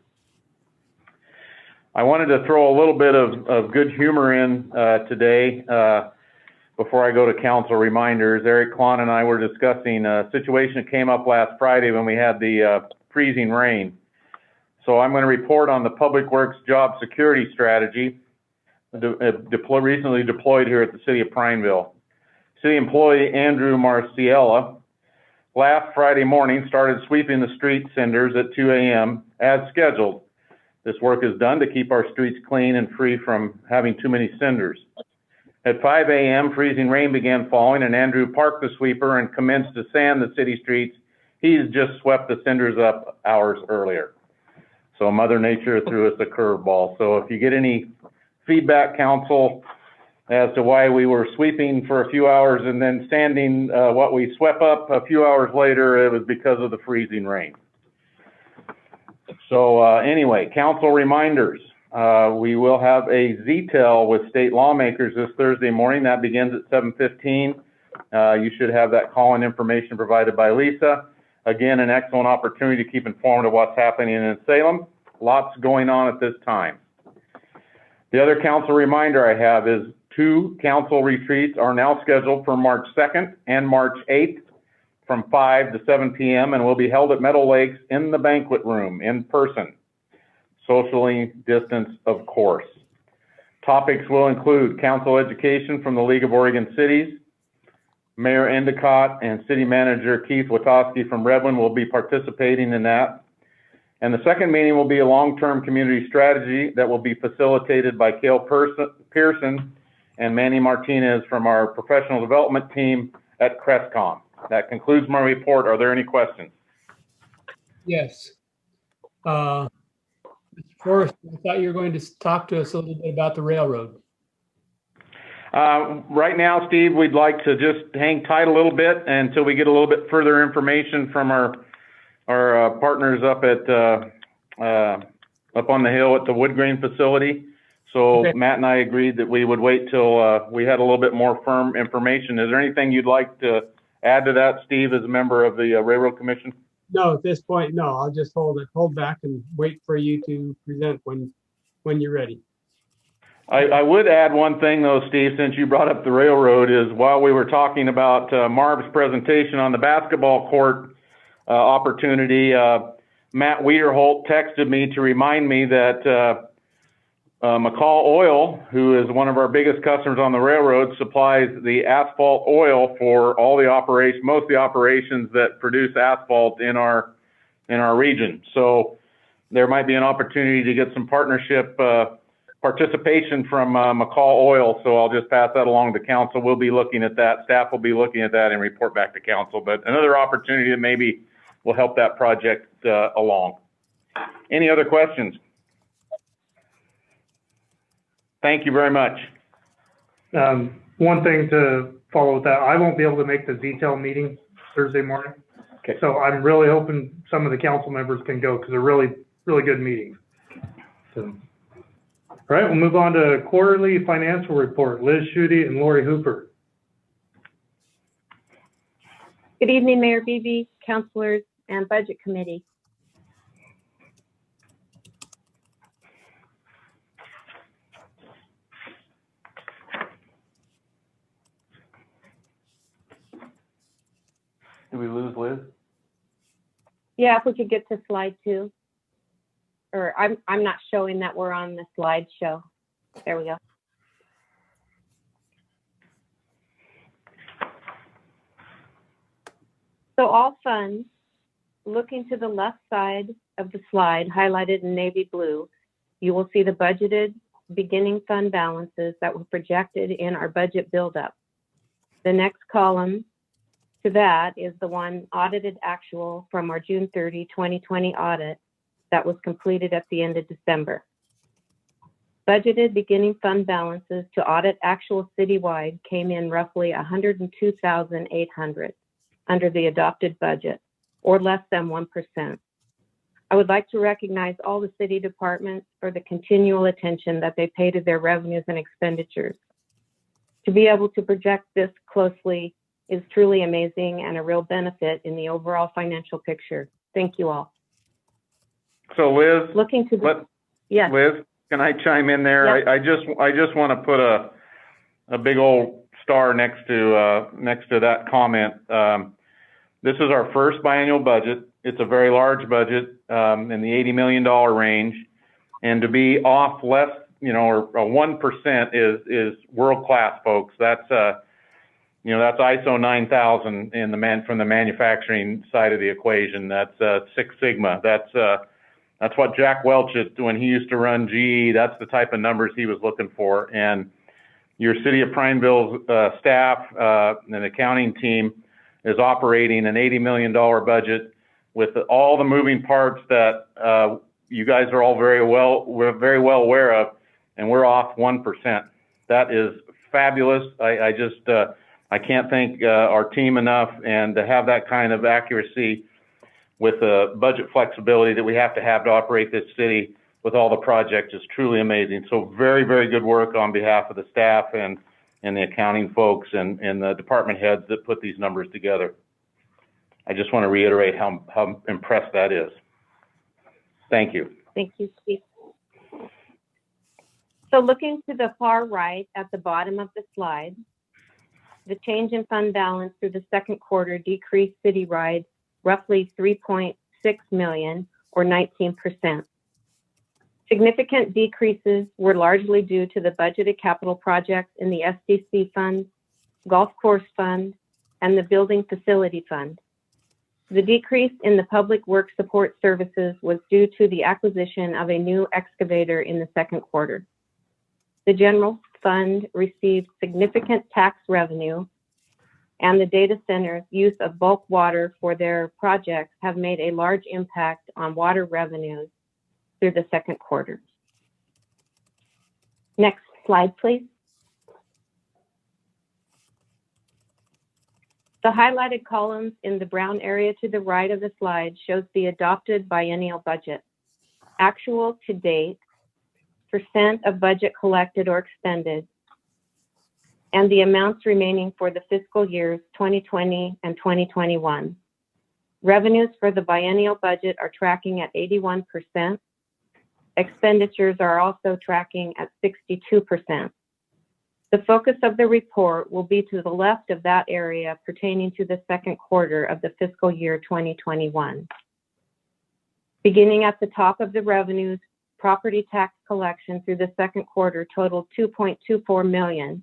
I wanted to throw a little bit of good humor in today before I go to council reminders. Eric Klon and I were discussing a situation that came up last Friday when we had the freezing rain. So I'm going to report on the Public Works Job Security Strategy recently deployed here at the city of Prineville. City employee Andrew Marciella last Friday morning started sweeping the street cinders at 2 a.m. as scheduled. This work is done to keep our streets clean and free from having too many cinders. At 5 a.m., freezing rain began falling, and Andrew parked the sweeper and commenced to sand the city streets. He's just swept the cinders up hours earlier. So Mother Nature threw us a curveball. So if you get any feedback, council, as to why we were sweeping for a few hours and then sanding what we swept up a few hours later, it was because of the freezing rain. So anyway, council reminders. We will have a ZTEL with state lawmakers this Thursday morning. That begins at 7:15. You should have that call-in information provided by Lisa. Again, an excellent opportunity to keep informed of what's happening in Salem. Lots going on at this time. The other council reminder I have is 2 council retreats are now scheduled for March 2nd and March 8th from 5 to 7 p.m. and will be held at Meadow Lakes in the banquet room in person. Socially distanced, of course. Topics will include council education from the League of Oregon Cities. Mayor Endicott and City Manager Keith Witowski from Redland will be participating in that. And the second meeting will be a long-term community strategy that will be facilitated by Cale Pearson and Manny Martinez from our professional development team at Crestcom. That concludes my report. Are there any questions? Yes. Mr. Forrest, I thought you were going to talk to us a little bit about the railroad. Right now, Steve, we'd like to just hang tight a little bit until we get a little bit further information from our partners up at up on the hill at the wood grain facility. So okay. Matt and I agreed that we would wait till we had a little bit more firm information. Is there anything you'd like to add to that, Steve, as a member of the Railroad Commission? No, at this point, no. I'll just hold back and wait for you to present when you're ready. I would add one thing though, Steve, since you brought up the railroad, is while we were talking about Marv's presentation on the basketball court opportunity, Matt Wiederholt texted me to remind me that McCall Oil, who is one of our biggest customers on the railroad, supplies the asphalt oil for all the operations, most of the operations that produce asphalt in our region. So there might be an opportunity to get some partnership participation from McCall Oil. So I'll just pass that along to council. We'll be looking at that. Staff will be looking at that and report back to council. But another opportunity that maybe will help that project along. Any other questions? Thank you very much. One thing to follow with that, I won't be able to make the ZTEL meeting Thursday morning. Okay. So I'm really hoping some of the council members can go because they're really, really good meetings. So, all right, we'll move on to quarterly financial report. Liz Schutte and Lori Hooper. Good evening, Mayor Beebe, councilors, and Budget Committee. Did we lose Liz? Yeah, if we could get to slide 2. Or I'm not showing that we're on the slideshow. There we go. So all funds, looking to the left side of the slide highlighted in navy blue, you will see the budgeted beginning fund balances that were projected in our budget buildup. The next column to that is the one audited actual from our June 30, 2020 audit that was completed at the end of December. Budgeted beginning fund balances to audit actual citywide came in roughly 102,800 under the adopted budget, or less than 1%. I would like to recognize all the city departments for the continual attention that they pay to their revenues and expenditures. To be able to project this closely is truly amazing and a real benefit in the overall financial picture. Thank you all. So Liz, Looking to the, yes. Liz, can I chime in there? Yep. I just want to put a big old star next to that comment. This is our first biennial budget. It's a very large budget in the $80 million range, and to be off less, or 1% is world class, folks. That's that's ISO 9000 from the manufacturing side of the equation. That's Six Sigma. That's what Jack Welch, when he used to run GE, that's the type of numbers he was looking for. And your City of Prineville's staff and accounting team is operating an $80 million budget with all the moving parts that you guys are all very well aware of, and we're off 1%. That is fabulous. I can't thank our team enough, and to have that kind of accuracy with the budget flexibility that we have to operate this city with all the projects is truly amazing. So very, very good work on behalf of the staff and the accounting folks and the department heads that put these numbers together. I just want to reiterate how impressed that is. Thank you. Thank you, Steve. So looking to the far right at the bottom of the slide, the change in fund balance through the second quarter decreased citywide roughly 3.6 million, or 19%. Significant decreases were largely due to the budgeted capital projects in the SDC fund, golf course fund, and the building facility fund. The decrease in the public work support services was due to the acquisition of a new excavator in the second quarter. The general fund received significant tax revenue, and the data center's use of bulk water for their projects have made a large impact on water revenues through the second quarter. Next slide, please. The highlighted columns in the brown area to the right of the slide shows the adopted biennial budget. Actual to date, % of budget collected or expended, and the amounts remaining for the fiscal years 2020 and 2021. Revenues for the biennial budget are tracking at 81%. Expenditures are also tracking at 62%. The focus of the report will be to the left of that area pertaining to the second quarter of the fiscal year 2021. Beginning at the top of the revenues, property tax collection through the second quarter totaled 2.24 million,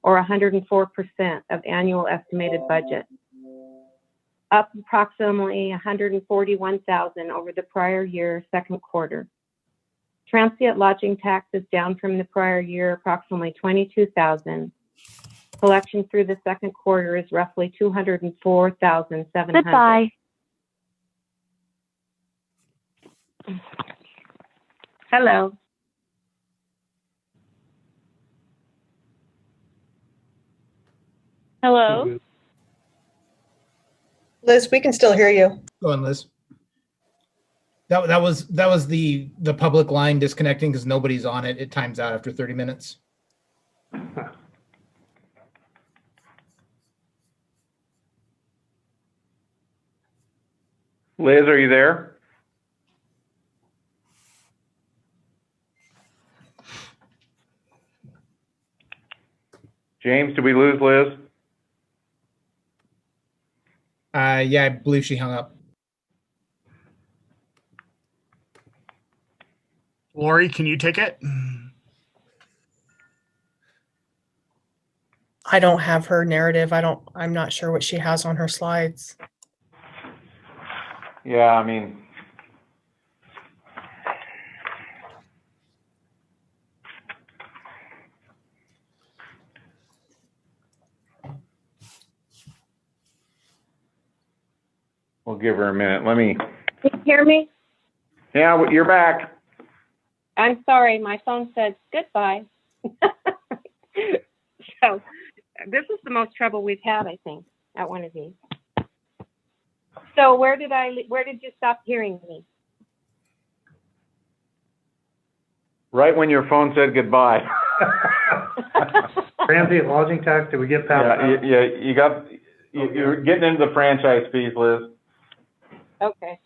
or 104% of annual estimated budget, up approximately 141,000 over the prior year second quarter. Transient lodging tax is down from the prior year approximately 22,000. Collection through the second quarter is roughly 204,700. Goodbye. Hello. Hello. Liz, we can still hear you. Go on, Liz. That was the public line disconnecting because nobody's on it. It times out after 30 minutes. Liz, are you there? James, did we lose Liz? Yeah, I believe she hung up. Lori, can you take it? I don't have her narrative. I'm not sure what she has on her slides. Yeah, I mean, we'll give her a minute. Let me, Can you hear me? yeah, you're back. I'm sorry, my phone said goodbye. So this is the most trouble we've had, I think, at one of these. So where did you stop hearing me? Right when your phone said goodbye. Transient lodging tax, did we get past that? You're getting into the franchise fees, Liz. Okay.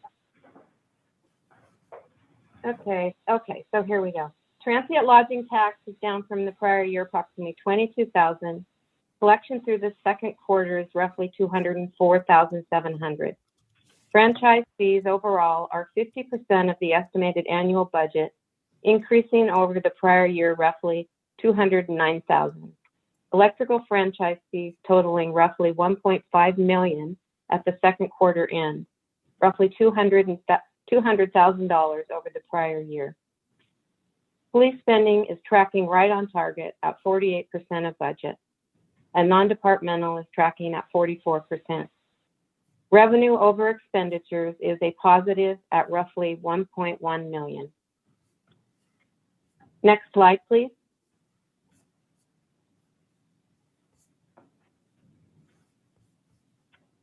So here we go. Transient lodging tax is down from the prior year approximately 22,000. Collection through the second quarter is roughly 204,700. Franchise fees overall are 50% of the estimated annual budget, increasing over the prior year roughly 209,000. Electrical franchise fees totaling roughly 1.5 million at the second quarter end, roughly $200,000 over the prior year. Police spending is tracking right on target at 48% of budget, and non-departmental is tracking at 44%. Revenue over expenditures is a positive at roughly 1.1 million. Next slide, please.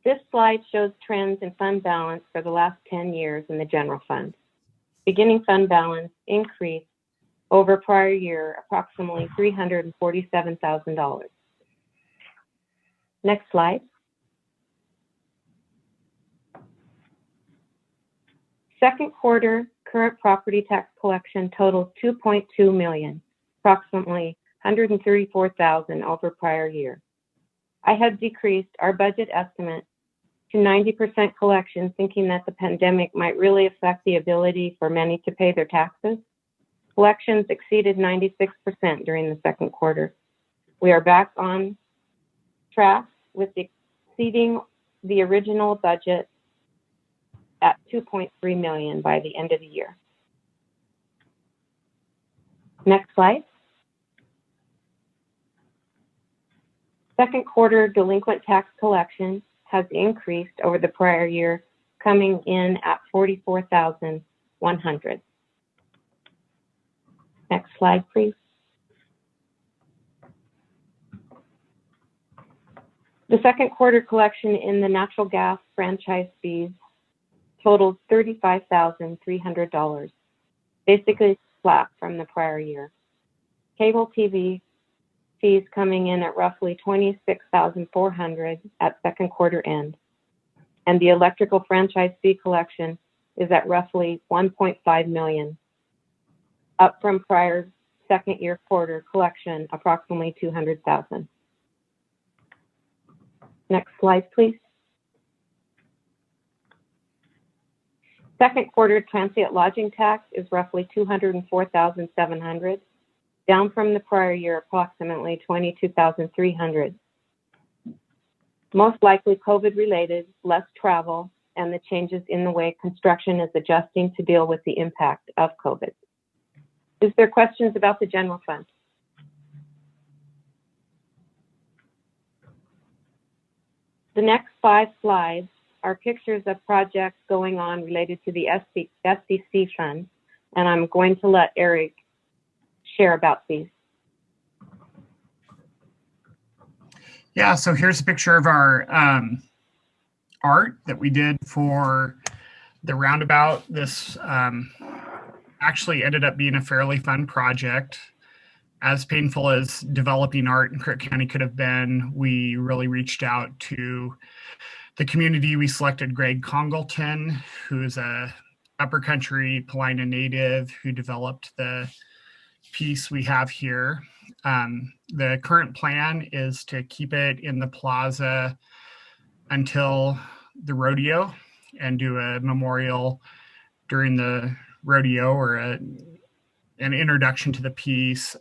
This slide shows trends in fund balance for the last 10 years in the general fund. Beginning fund balance increased over prior year approximately $347,000. Next slide. Second quarter current property tax collection totals 2.2 million, approximately 134,000 over prior year. I had decreased our budget estimate to 90% collection, thinking that the pandemic might really affect the ability for many to pay their taxes. Collections exceeded 96% during the second quarter. We are back on track with exceeding the original budget at 2.3 million by the end of the year. Next slide. Second quarter delinquent tax collection has increased over the prior year, coming in at 44,100. Next slide, please. The second quarter collection in the natural gas franchise fees totaled $35,300, basically flat from the prior year. Cable TV fees coming in at roughly 26,400 at second quarter end. And the electrical franchise fee collection is at roughly 1.5 million, up from prior second year quarter collection, approximately 200,000. Next slide, please. Second quarter transient lodging tax is roughly 204,700, down from the prior year approximately 22,300. Most likely COVID related, less travel, and the changes in the way construction is adjusting to deal with the impact of COVID. Is there questions about the general fund? The next 5 slides are pictures of projects going on related to the SDC fund, and I'm going to let Eric share about these. Yeah, so here's a picture of our art that we did for the roundabout. This actually ended up being a fairly fun project. As painful as developing art in Crook County could have been, we really reached out to the community. We selected Greg Congleton, who's a upper country Paulina native who developed the piece we have here. The current plan is to keep it in the plaza until the rodeo and do a memorial during the rodeo or an introduction to the piece.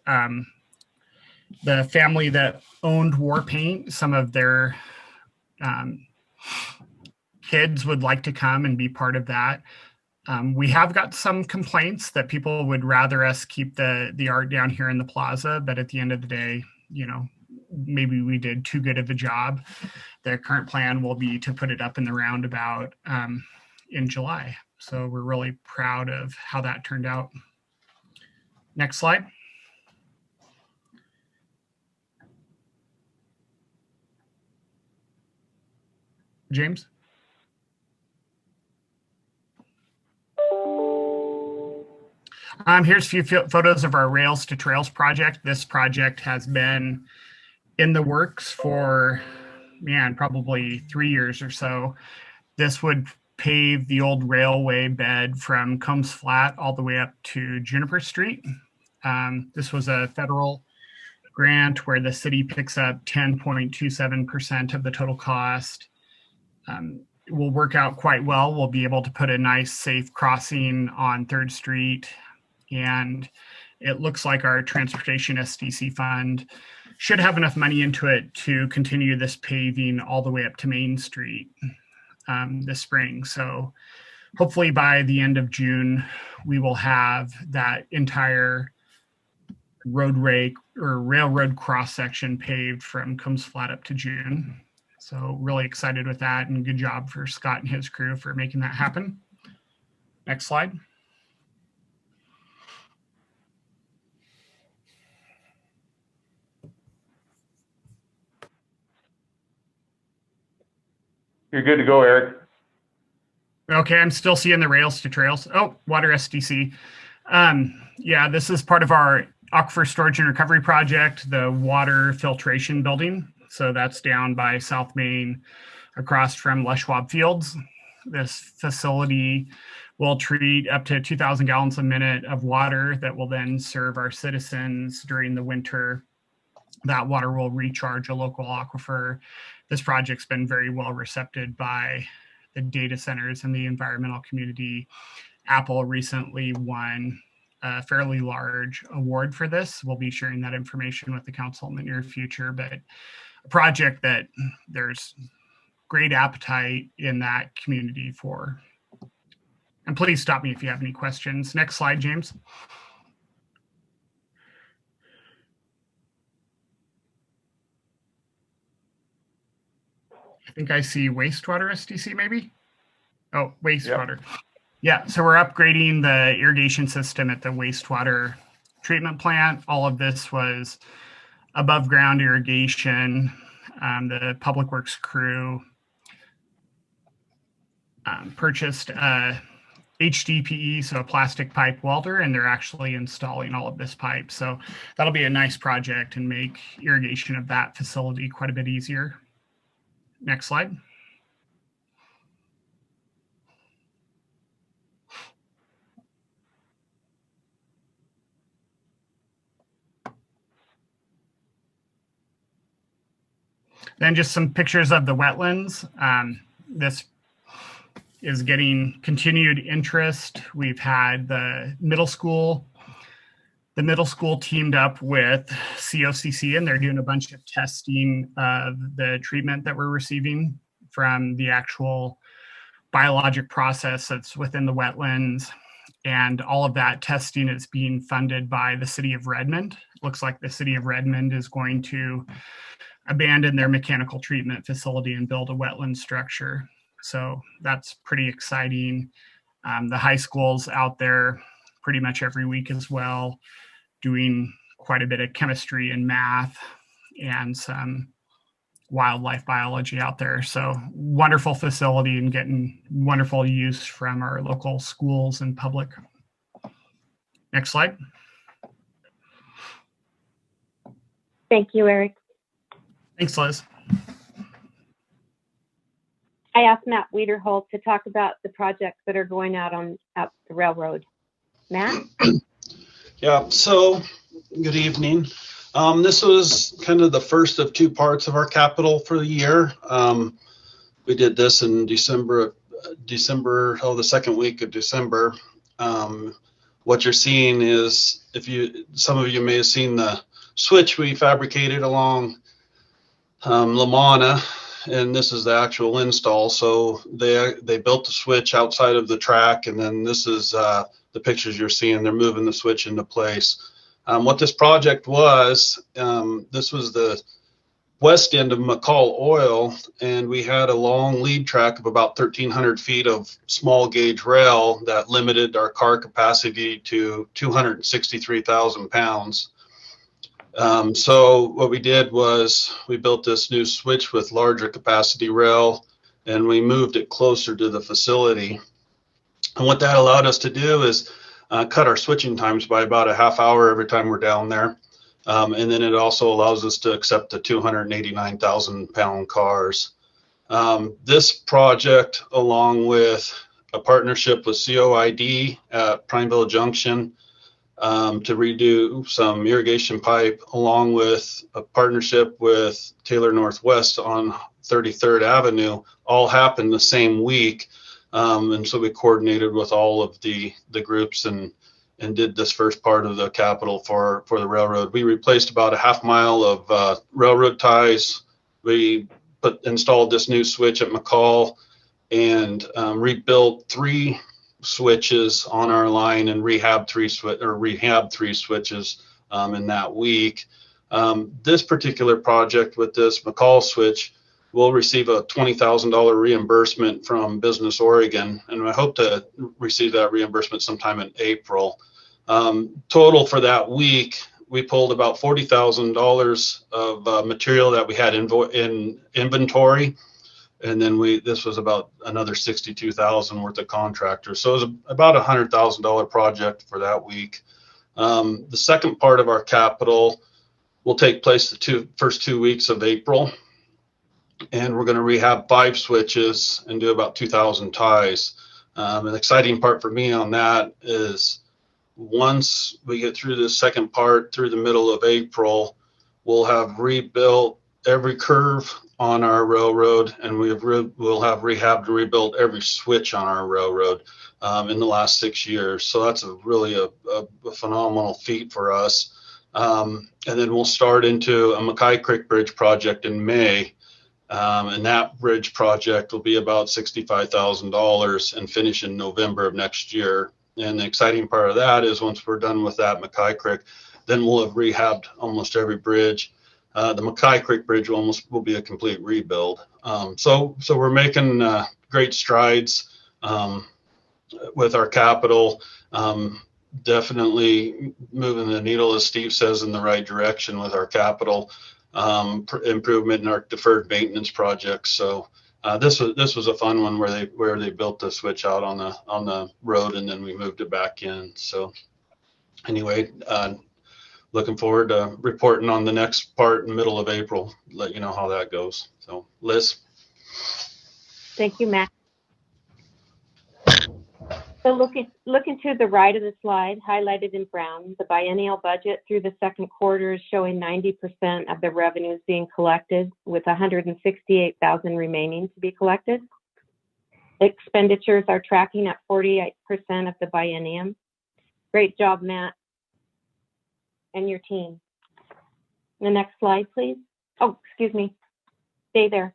The family that owned War Paint, some of their kids would like to come and be part of that. We have got some complaints that people would rather us keep the art down here in the plaza, but at the end of the day, you know, maybe we did too good of a job. The current plan will be to put it up in the roundabout in July. So we're really proud of how that turned out. Next slide. James? Here's a few photos of our Rails to Trails project. This project has been in the works for, man, probably 3 years or so. This would pave the old railway bed from Combs Flat all the way up to Juniper Street. This was a federal grant where the city picks up 10.27% of the total cost. It will work out quite well. We'll be able to put a nice safe crossing on 3rd Street. And it looks like our transportation SDC fund should have enough money into it to continue this paving all the way up to Main Street this spring. So hopefully by the end of June, we will have that entire roadway or railroad cross section paved from Combs Flat up to June. So really excited with that, and good job for Scott and his crew for making that happen. Next slide. You're good to go, Eric. Okay, I'm still seeing the Rails to Trails. Oh, Water SDC. Yeah, this is part of our Aquifer Storage and Recovery Project, the water filtration building. So that's down by South Main, across from Les Schwab Fields. This facility will treat up to 2,000 gallons a minute of water that will then serve our citizens during the winter. That water will recharge a local aquifer. This project's been very well received by the data centers and the environmental community. Apple recently won a fairly large award for this. We'll be sharing that information with the council in the near future, but a project that there's great appetite in that community for. And please stop me if you have any questions. Next slide, James. I think I see wastewater SDC maybe. Oh, wastewater. Yep. Yeah, so we're upgrading the irrigation system at the wastewater treatment plant. All of this was above ground irrigation. The public works crew purchased a HDPE, so a plastic pipe welder, and they're actually installing all of this pipe. So that'll be a nice project and make irrigation of that facility quite a bit easier. Next slide. Then just some pictures of the wetlands. This is getting continued interest. We've had the middle school teamed up with COCC, and they're doing a bunch of testing of the treatment that we're receiving from the actual biologic process that's within the wetlands. And all of that testing is being funded by the city of Redmond. Looks like the city of Redmond is going to abandon their mechanical treatment facility and build a wetland structure. So that's pretty exciting. The high schools out there pretty much every week as well, doing quite a bit of chemistry and math and some wildlife biology out there. So wonderful facility and getting wonderful use from our local schools and public. Next slide. Thank you, Eric. Thanks, Liz. I asked Matt Wiederholt to talk about the projects that are going out the railroad. Matt? Yeah, so good evening. This was kind of the first of two parts of our capital for the year. We did this in the second week of December. What you're seeing is, some of you may have seen the switch we fabricated along LaManna and this is the actual install. So they built the switch outside of the track, and then this is the pictures you're seeing. They're moving the switch into place. What this project was, this was the west end of McCall Oil, and we had a long lead track of about 1,300 feet of small gauge rail that limited our car capacity to 263,000 pounds. So what we did was we built this new switch with larger capacity rail, and we moved it closer to the facility. And what that allowed us to do is cut our switching times by about a half hour every time we're down there. And then it also allows us to accept the 289,000 pound cars. This project, along with a partnership with COID at Prineville Junction to redo some irrigation pipe, along with a partnership with Taylor Northwest on 33rd Avenue, all happened the same week. And so we coordinated with all of the groups and did this first part of the capital for the railroad. We replaced about a half mile of railroad ties. We installed this new switch at McCall and rebuilt 3 switches on our line and rehabbed 3 switches in that week. This particular project with this McCall switch will receive a $20,000 reimbursement from Business Oregon, and I hope to receive that reimbursement sometime in April. Total for that week, we pulled about $40,000 of material that we had in inventory, and then this was about another $62,000 worth of contractors. So it was about a $100,000 project for that week. The second part of our capital will take place the first 2 weeks of April, and we're going to rehab 5 switches and do about 2,000 ties. An exciting part for me on that is once we get through this second part through the middle of April, we'll have rebuilt every curve on our railroad, and we'll have rehabbed and rebuilt every switch on our railroad in the last 6 years. So that's really a phenomenal feat for us. And then we'll start into a Mackay Creek Bridge project in May. And that bridge project will be about $65,000 and finish in November of next year. And the exciting part of that is once we're done with that Mackay Creek, then we'll have rehabbed almost every bridge. The Mackay Creek Bridge will be a complete rebuild. So we're making great strides with our capital. Definitely moving the needle, as Steve says, in the right direction with our capital improvement in our deferred maintenance projects. So this was a fun one where they built the switch out on the road and then we moved it back in. So anyway, looking forward to reporting on the next part in the middle of April. Let you know how that goes. So Liz. Thank you, Matt. So looking to the right of the slide, highlighted in brown, the biennial budget through the second quarter is showing 90% of the revenues being collected, with 168,000 remaining to be collected. Expenditures are tracking at 48% of the biennium. Great job, Matt, and your team. The next slide, please. Oh, excuse me. Stay there.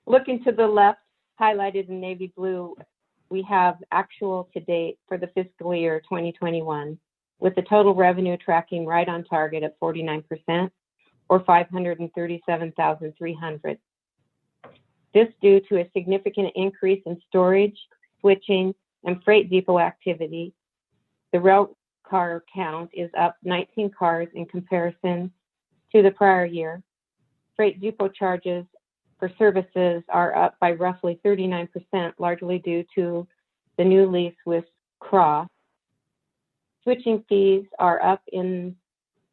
Looking to the left, highlighted in navy blue, we have actual to date for the fiscal year 2021, with the total revenue tracking right on target at 49%, or 537,300. This due to a significant increase in storage, switching, and freight depot activity. The rail car count is up 19 cars in comparison to the prior year. Freight depot charges for services are up by roughly 39%, largely due to the new lease with CRA. Switching fees are up in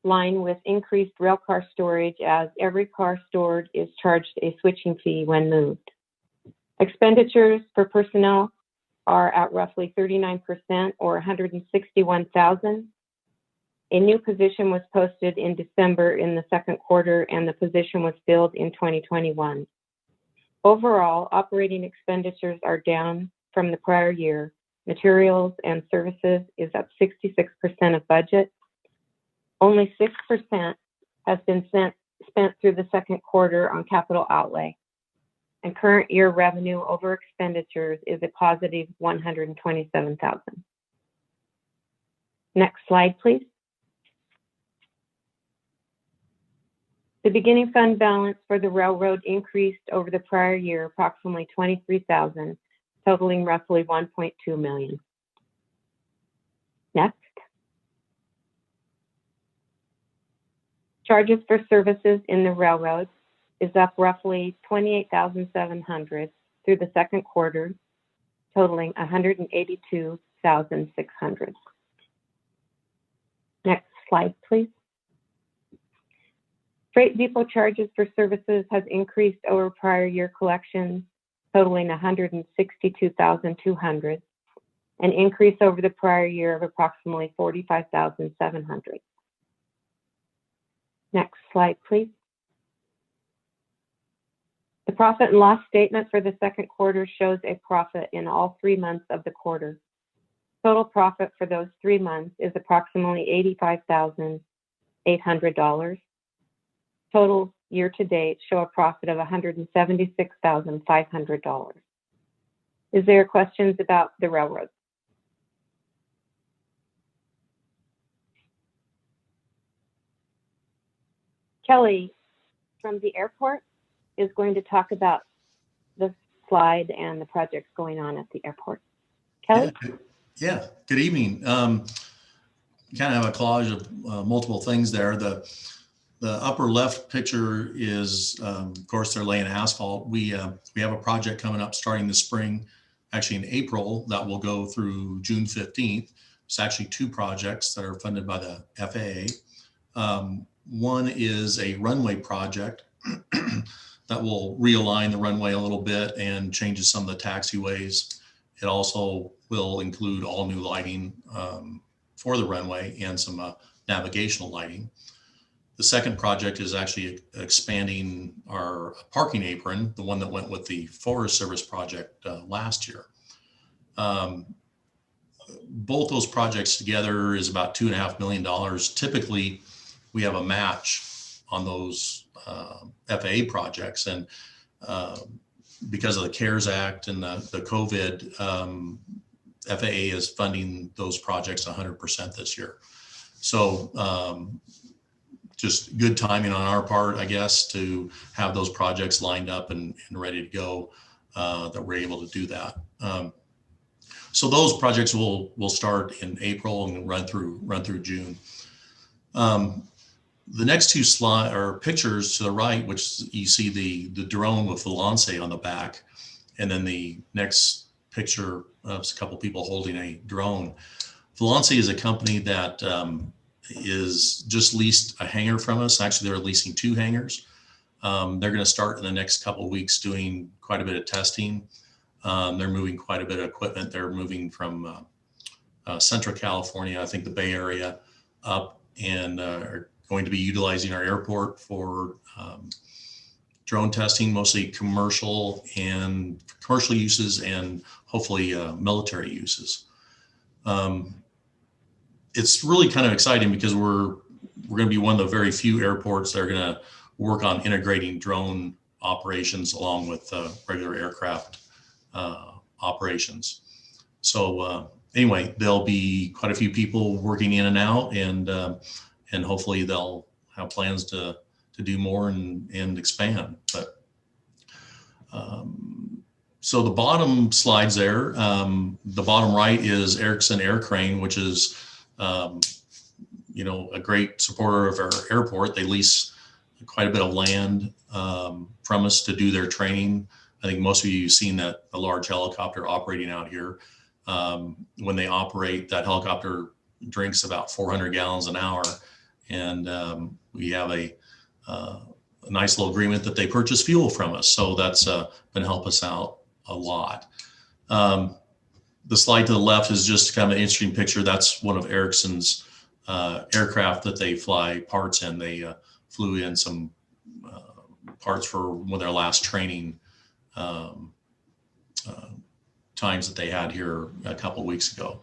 line with increased railcar storage, as every car stored is charged a switching fee when moved. Expenditures for personnel are at roughly 39%, or 161,000. A new position was posted in December in the second quarter, and the position was filled in 2021. Overall, operating expenditures are down from the prior year. Materials and services is up 66% of budget. Only 6% has been spent through the second quarter on capital outlay. And current year revenue over expenditures is a positive $127,000. Next slide, please. The beginning fund balance for the railroad increased over the prior year approximately $23,000, totaling roughly $1.2 million. Next. Charges for services in the railroad is up roughly $28,700 through the second quarter, totaling $182,600. Next slide, please. Freight depot charges for services has increased over prior year collections, totaling $162,200, an increase over the prior year of approximately $45,700. Next slide, please. The profit and loss statement for the second quarter shows a profit in all 3 months of the quarter. Total profit for those 3 months is approximately $85,800. Total year to date show a profit of $176,500. Is there questions about the railroad? Kelly from the airport is going to talk about the slide and the projects going on at the airport. Kelly? Yeah, good evening. Kind of have a collage of multiple things there. The upper left picture is, of course, they're laying asphalt. We have a project coming up starting this spring, actually in April, that will go through June 15th. It's actually 2 projects that are funded by the FAA. One is a runway project that will realign the runway a little bit and changes some of the taxiways. It also will include all new lighting for the runway and some navigational lighting. The second project is actually expanding our parking apron, the one that went with the Forest Service project last year. Both those projects together is about $2.5 million. Typically, we have a match on those FAA projects, and because of the CARES Act and the COVID, FAA is funding those projects 100% this year. So just good timing on our part, I guess, to have those projects lined up and ready to go, that we're able to do that. So those projects will start in April and run through June. The next 2 slides are pictures to the right, which you see the drone with Volance on the back, and then the next picture of a couple people holding a drone. Volance is a company that is just leased a hangar from us. Actually, they're leasing 2 hangars. They're going to start in the next couple of weeks doing quite a bit of testing. They're moving quite a bit of equipment. They're moving from Central California, I think the Bay Area, up, and are going to be utilizing our airport for drone testing, mostly commercial uses and hopefully military uses. It's really kind of exciting because we're going to be one of the very few airports that are going to work on integrating drone operations along with regular aircraft operations. So anyway, there'll be quite a few people working in and out, and hopefully they'll have plans to do more and expand. But so the bottom slides there, the bottom right is Erickson Air Crane, which is a great supporter of our airport. They lease quite a bit of land from us to do their training. I think most of you have seen a large helicopter operating out here. When they operate, that helicopter drinks about 400 gallons an hour. And we have a nice little agreement that they purchase fuel from us. So that's been help us out a lot. The slide to the left is just kind of an interesting picture. That's one of Erickson's aircraft that they fly parts in. They flew in some parts for one of their last training times that they had here a couple of weeks ago.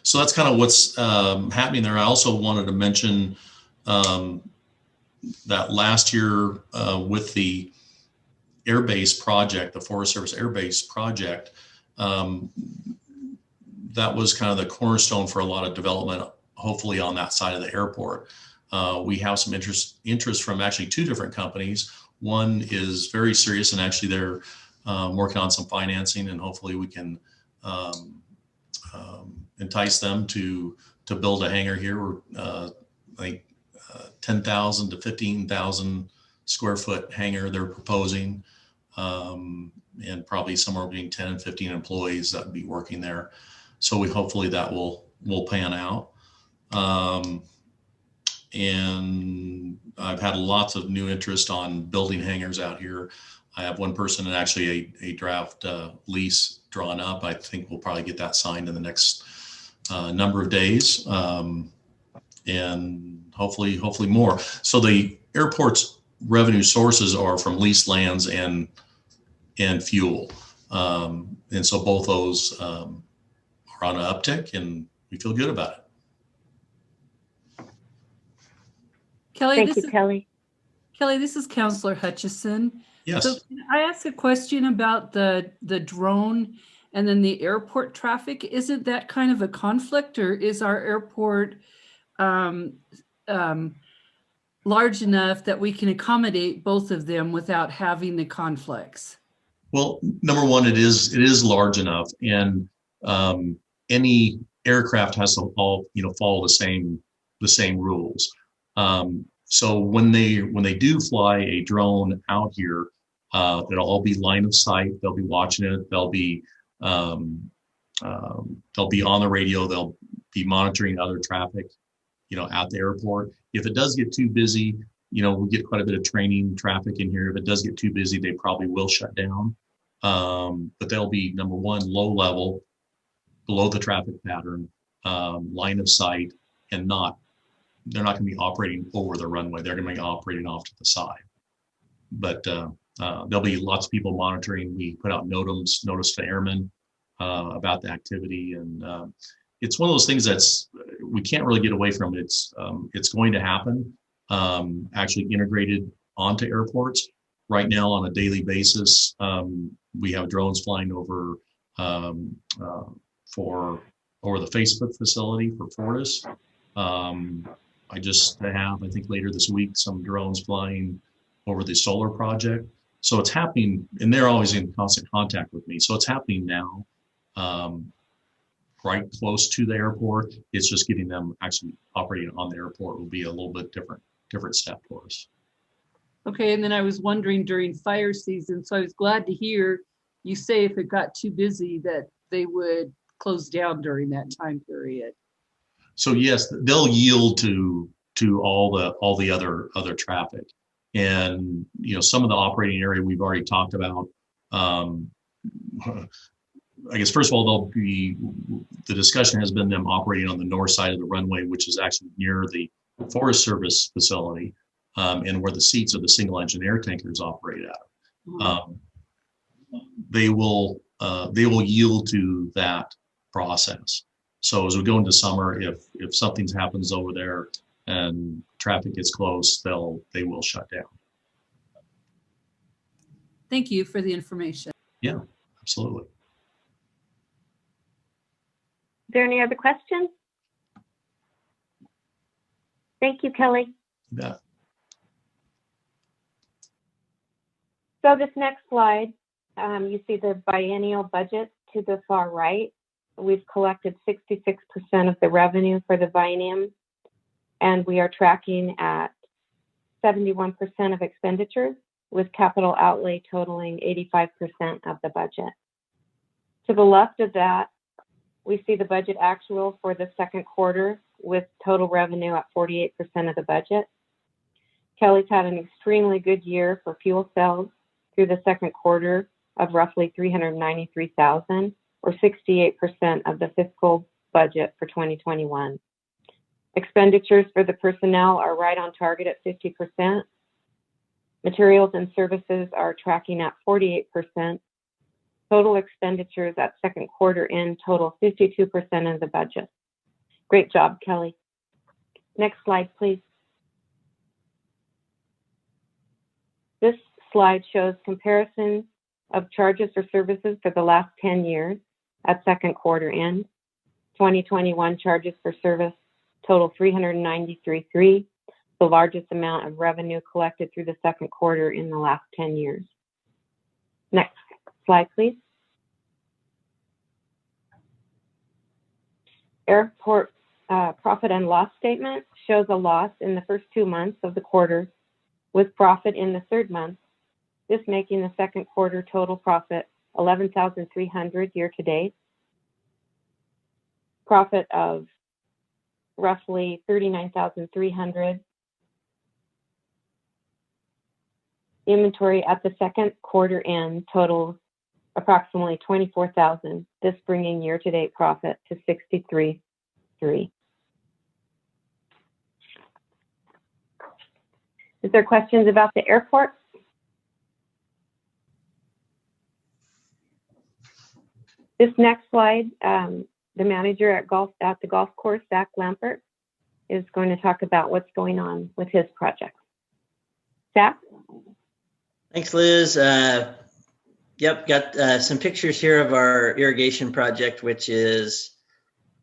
So that's kind of what's happening there. I also wanted to mention that last year with the Air Base project, the Forest Service Air Base project, that was kind of the cornerstone for a lot of development, hopefully on that side of the airport. We have some interest from actually two different companies. One is very serious, and actually they're working on some financing, and hopefully we can entice them to build a hangar here. I think 10,000 to 15,000 square foot hangar they're proposing, and probably somewhere between 10 and 15 employees that would be working there. So we hopefully that will pan out. And I've had lots of new interest on building hangars out here. I have one person and actually a draft lease drawn up. I think we'll probably get that signed in the next number of days, and hopefully more. So the airport's revenue sources are from leased lands and fuel, and so both those are on an uptick, and we feel good about it. Kelly, Kelly. Kelly, this is Counselor Hutchison. Yes. So can I ask a question about the drone and then the airport traffic? Isn't that kind of a conflict, or is our airport large enough that we can accommodate both of them without having the conflicts? Well, number one, it is large enough, and any aircraft has to all follow the same rules. So when they do fly a drone out here, it'll all be line of sight. They'll be watching it. They'll be on the radio. They'll be monitoring other traffic, at the airport. If it does get too busy, we get quite a bit of training traffic in here. If it does get too busy, they probably will shut down. But they'll be, number one, low level, below the traffic pattern, line of sight, and they're not going to be operating over the runway. They're going to be operating off to the side. But there'll be lots of people monitoring. We put out notice to airmen about the activity, and it's one of those things we can't really get away from. It's going to happen. Actually integrated onto airports right now on a daily basis. We have drones flying over the Facebook facility for Fortis. I just have, I think later this week, some drones flying over the solar project. So it's happening, and they're always in constant contact with me. So it's happening now, right close to the airport. It's just getting them actually operating on the airport will be a little bit different step for us. Okay, and then I was wondering during fire season, so I was glad to hear you say if it got too busy that they would close down during that time period. So yes, they'll yield to all the other traffic, and some of the operating area we've already talked about. I guess first of all, the discussion has been them operating on the north side of the runway, which is actually near the Forest Service facility, and where the seats of the single engine air tankers operate at. They will yield to that process. So as we go into summer, if something happens over there and traffic gets close, they will shut down. Thank you for the information. Yeah, absolutely. Is there any other questions? Thank you, Kelly. Yeah. So this next slide, you see the biennial budget to the far right. We've collected 66% of the revenue for the biennium, and we are tracking at 71% of expenditures, with capital outlay totaling 85% of the budget. To the left of that, we see the budget actual for the second quarter, with total revenue at 48% of the budget. Kelly's had an extremely good year for fuel sales through the second quarter of roughly $393,000, or 68% of the fiscal budget for 2021. Expenditures for the personnel are right on target at 50%. Materials and services are tracking at 48%. Total expenditures at second quarter end total 52% of the budget. Great job, Kelly. Next slide, please. slide shows comparison of charges for services for the last 10 years at second quarter end. 2021 charges for service total $393.3, the largest amount of revenue collected through the second quarter in the last 10 years. Next slide, please. Airport profit and loss statement shows a loss in the first 2 months of the quarter with profit in the third month, this making the second quarter total profit $11,300 year to date. Profit of roughly $39,300. Inventory at the second quarter end totals approximately $24,000, this bringing year-to-date profit to $63,300. Is there questions about the airport? This next slide, the manager at the golf course, Zach Lampert, is going to talk about what's going on with his project. Zach? Thanks, Liz. Yep, got some pictures here of our irrigation project, which is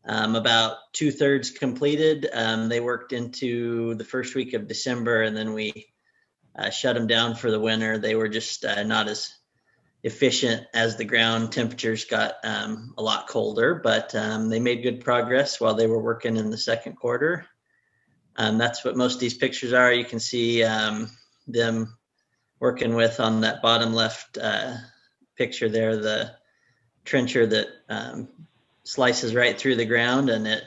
about 2/3 completed. They worked into the first week of December, and then we shut them down for the winter. They were just not as efficient as the ground temperatures got a lot colder, but they made good progress while they were working in the second quarter. That's what most of these pictures are. You can see them working with, on that bottom left picture there, the trencher that slices right through the ground, and it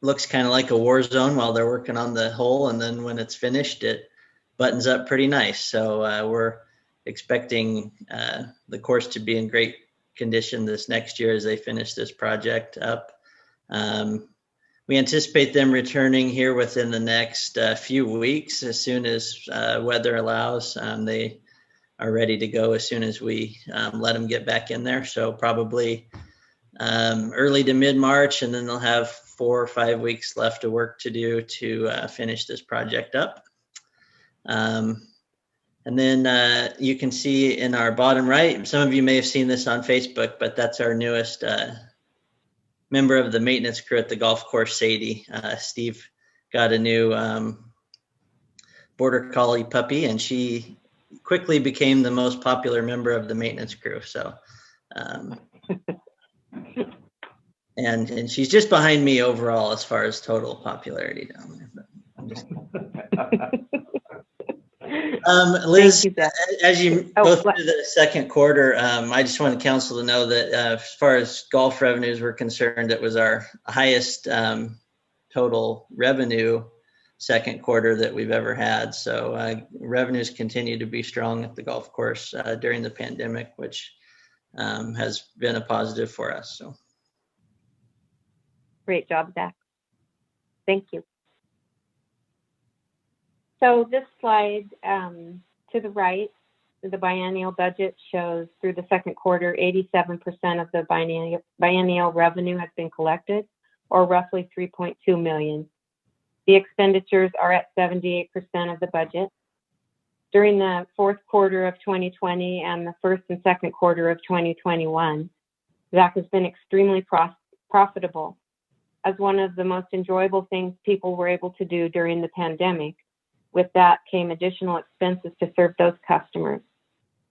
looks kind of like a war zone while they're working on the hole, and then when it's finished, it buttons up pretty nice. So we're expecting the course to be in great condition this next year as they finish this project up. We anticipate them returning here within the next few weeks, as soon as weather allows. They are ready to go as soon as we let them get back in there. So probably early to mid-March, and then they'll have 4 or 5 weeks left of work to do to finish this project up. And then you can see in our bottom right, some of you may have seen this on Facebook, but that's our newest member of the maintenance crew at the golf course, Sadie. Steve got a new border collie puppy, and she quickly became the most popular member of the maintenance crew. So, and she's just behind me overall as far as total popularity down there. But I'm just Liz, as you go through the second quarter, I just want the council to know that as far as golf revenues were concerned, it was our highest total revenue second quarter that we've ever had. So revenues continue to be strong at the golf course during the pandemic, which has been a positive for us. So great job, Zach. Thank you. So this slide to the right, the biennial budget shows through the second quarter, 87% of the biennial revenue has been collected, or roughly $3.2 million. The expenditures are at 78% of the budget. During the fourth quarter of 2020 and the first and second quarter of 2021, Zach has been extremely profitable. As one of the most enjoyable things people were able to do during the pandemic. With that came additional expenses to serve those customers.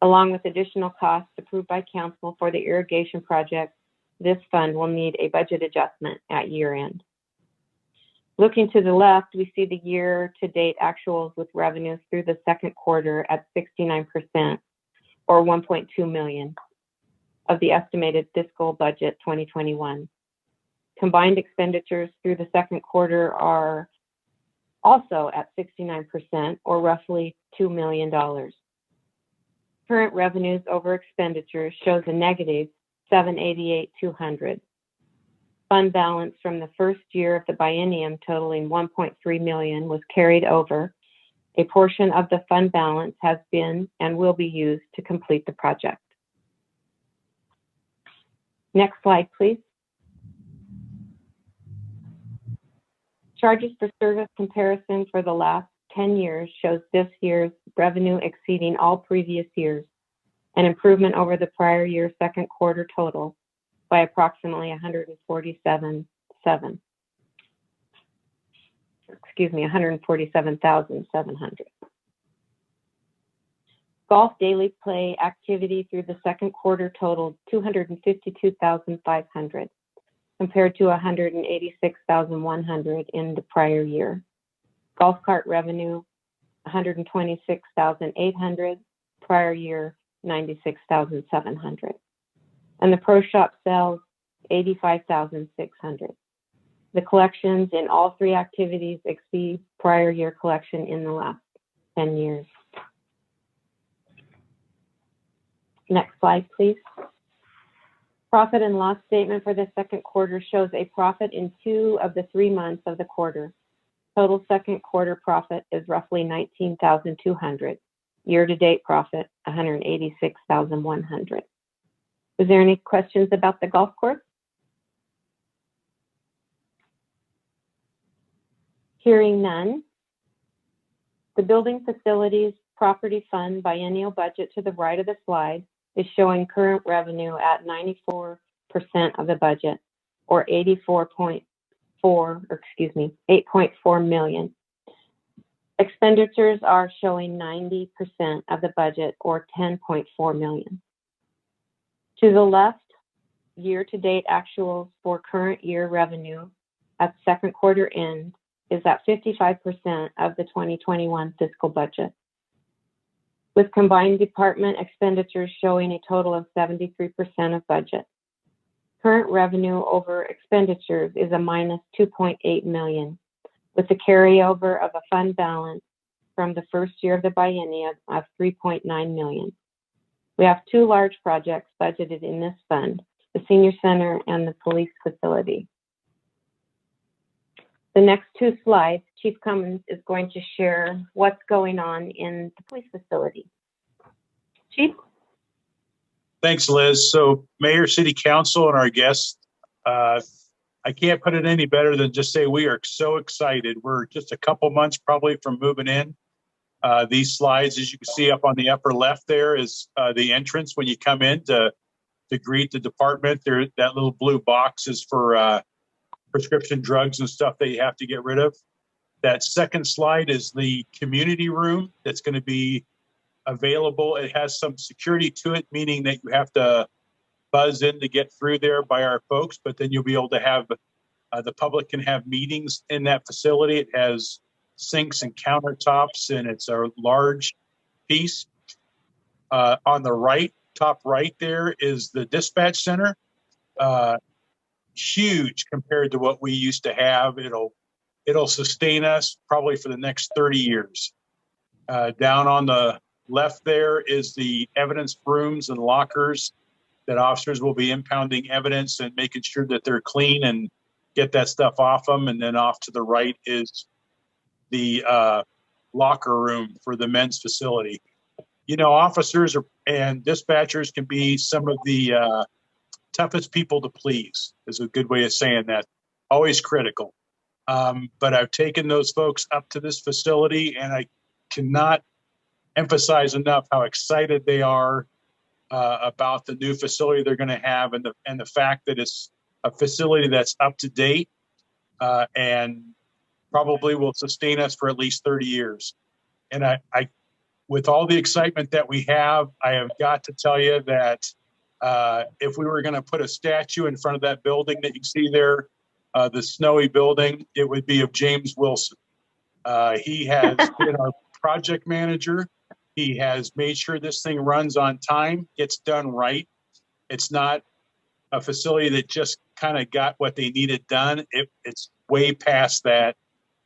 Along with additional costs approved by council for the irrigation project, this fund will need a budget adjustment at year end. Looking to the left, we see the year-to-date actuals with revenues through the second quarter at 69%, or $1.2 million, of the estimated fiscal budget 2021. Combined expenditures through the second quarter are also at 69%, or roughly $2 million. Current revenues over expenditures shows a negative $788,200. Fund balance from the first year of the biennium totaling $1.3 million was carried over. A portion of the fund balance has been and will be used to complete the project. Next slide, please. Charges for service comparison for the last 10 years shows this year's revenue exceeding all previous years, an improvement over the prior year's second quarter total by approximately 147,700. Golf daily play activity through the second quarter totaled 252,500 compared to 186,100 in the prior year. Golf cart revenue, 126,800, prior year, 96,700. And the pro shop sales, 85,600. The collections in all three activities exceed prior year collection in the last 10 years. Next slide, please. Profit and loss statement for the second quarter shows a profit in 2 of the 3 months of the quarter. Total second quarter profit is roughly 19,200. Year-to-date profit, 186,100. Is there any questions about the golf course? Hearing none. The building facilities property fund biennial budget to the right of the slide is showing current revenue at 94% of the budget, or 8.4 million. Expenditures are showing 90% of the budget, or 10.4 million. To the left, year-to-date actuals for current year revenue at second quarter end is at 55% of the 2021 fiscal budget, with combined department expenditures showing a total of 73% of budget. Current revenue over expenditures is a minus 2.8 million, with the carryover of a fund balance from the first year of the biennium of 3.9 million. We have 2 large projects budgeted in this fund, the senior center and the police facility. The next 2 slides, Chief Cummins is going to share what's going on in the police facility. Chief? Thanks, Liz. So Mayor, City Council, and our guests, I can't put it any better than just say we are so excited. We're just a couple months probably from moving in. These slides, as you can see up on the upper left there, is the entrance when you come in to greet the department. There, that little blue box is for prescription drugs and stuff that you have to get rid of. That second slide is the community room that's going to be available. It has some security to it, meaning that you have to buzz in to get through there by our folks, but then you'll be able to have, the public can have meetings in that facility. It has sinks and countertops, and it's a large piece. On the right, top right there is the dispatch center. Huge compared to what we used to have. It'll sustain us probably for the next 30 years. Down on the left there is the evidence rooms and lockers that officers will be impounding evidence and making sure that they're clean and get that stuff off them. And then off to the right is the locker room for the men's facility. You know, officers and dispatchers can be some of the toughest people to please, is a good way of saying that. Always critical. But I've taken those folks up to this facility, and I cannot emphasize enough how excited they are about the new facility they're going to have, and the fact that it's a facility that's up to date and probably will sustain us for at least 30 years. And I with all the excitement that we have, I have got to tell you that if we were going to put a statue in front of that building that you see there, the snowy building, it would be of James Wilson. He has been our project manager. He has made sure this thing runs on time, gets done right. It's not a facility that just kind of got what they needed done. It's way past that,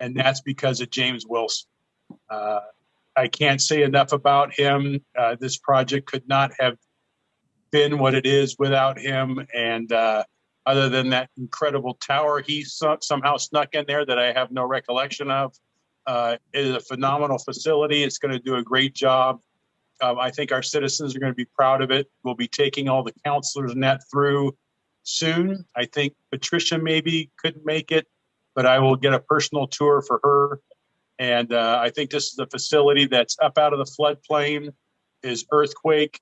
and that's because of James Wilson. I can't say enough about him. This project could not have been what it is without him. And other than that incredible tower he somehow snuck in there that I have no recollection of, it is a phenomenal facility. It's going to do a great job. I think our citizens are going to be proud of it. We'll be taking all the counselors and that through soon. I think Patricia maybe couldn't make it, but I will get a personal tour for her And I think this is the facility that's up out of the floodplain, is earthquake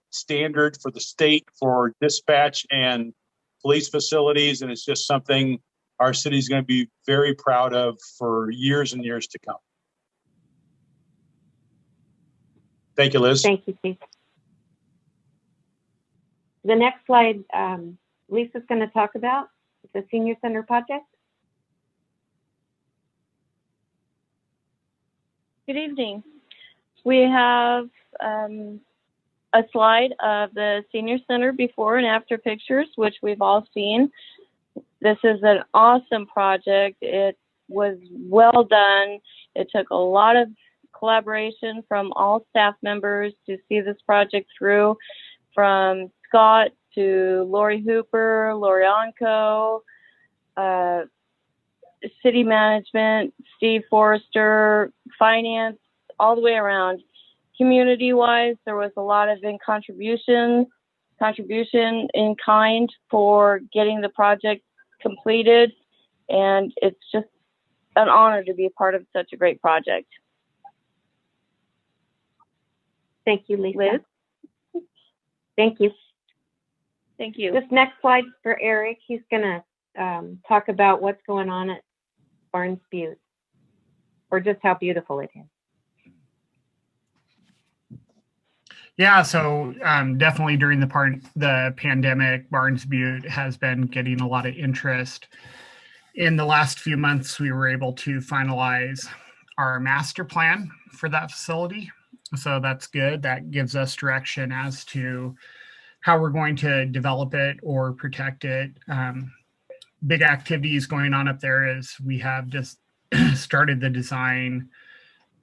standard for the state for dispatch and police facilities. And it's just something our city is going to be very proud of for years and years to come. Thank you, Liz. Thank you, Chief. The next slide, Lisa's going to talk about the Senior Center project. Good evening. We have a slide of the Senior Center before and after pictures, which we've all seen. This is an awesome project. It was well done. It took a lot of collaboration from all staff members to see this project through, from Scott to Lori Hooper, Lori Onco, city management, Steve Forrester, finance, all the way around. Community-wise, there was a lot of contribution in kind for getting the project completed, and it's just an honor to be a part of such a great project. Thank you, Lisa. Liz? Thank you. Thank you. This next slide for Eric. He's going to talk about what's going on at Barnes Butte, or just how beautiful it is. Yeah, so definitely during the pandemic, Barnes Butte has been getting a lot of interest. In the last few months, we were able to finalize our master plan for that facility. So that's good. That gives us direction as to how we're going to develop it or protect it. Big activities going on up there is we have just started the design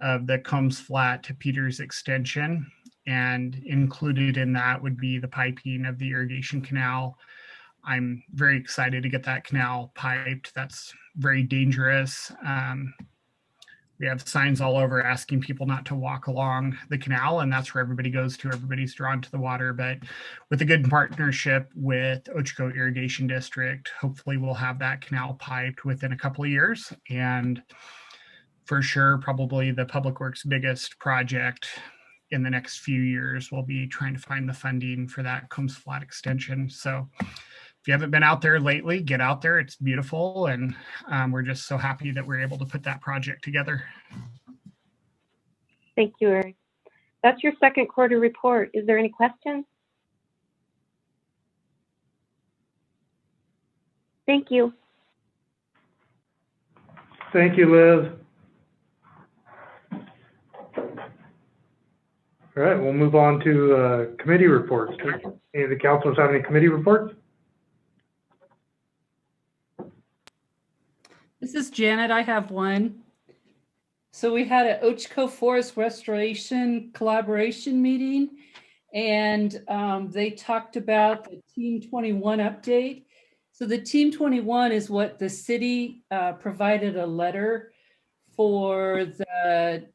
of the Combs Flat to Peters extension, and included in that would be the piping of the irrigation canal. I'm very excited to get that canal piped. That's very dangerous. We have signs all over asking people not to walk along the canal, and that's where everybody goes to. Everybody's drawn to the water, but with a good partnership with Ochoco Irrigation District, hopefully we'll have that canal piped within a couple of years. And for sure, probably the Public Works' biggest project in the next few years will be trying to find the funding for that Combs Flat extension. So if you haven't been out there lately, get out there. It's beautiful, and we're just so happy that we're able to put that project together. Thank you, Eric. That's your second quarter report. Is there any questions? Thank you. Thank you, Liz. All right, we'll move on to committee reports. Any of the councilors have any committee reports? This is Janet. I have one. So we had an Ochoco Forest Restoration collaboration meeting, and they talked about the Team 21 update. So the Team 21 is what the city provided a letter for the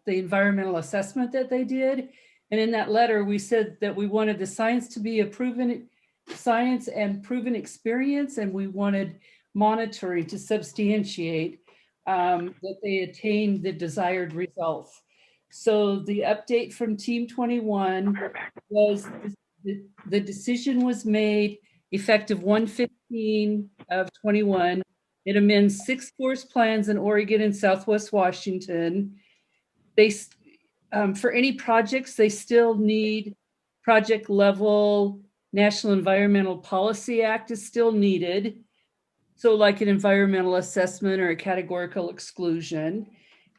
environmental assessment that they did. And in that letter, we said that we wanted the science to be a proven science and proven experience, and we wanted monitoring to substantiate that they attained the desired results. So the update from Team 21 was the decision was made effective 1/15 of 21. It amends 6 forest plans in Oregon and Southwest Washington. They, for any projects, they still need project level National Environmental Policy Act is still needed. So like an environmental assessment or a categorical exclusion.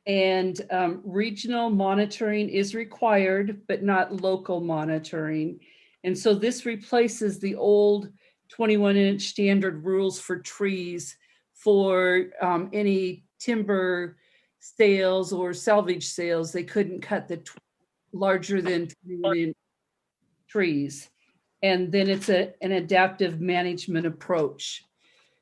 And regional monitoring is required, but not local monitoring. And so this replaces the old 21-inch standard rules for trees for any timber sales or salvage sales. They couldn't cut the larger than 21-inch trees. And then it's an adaptive management approach.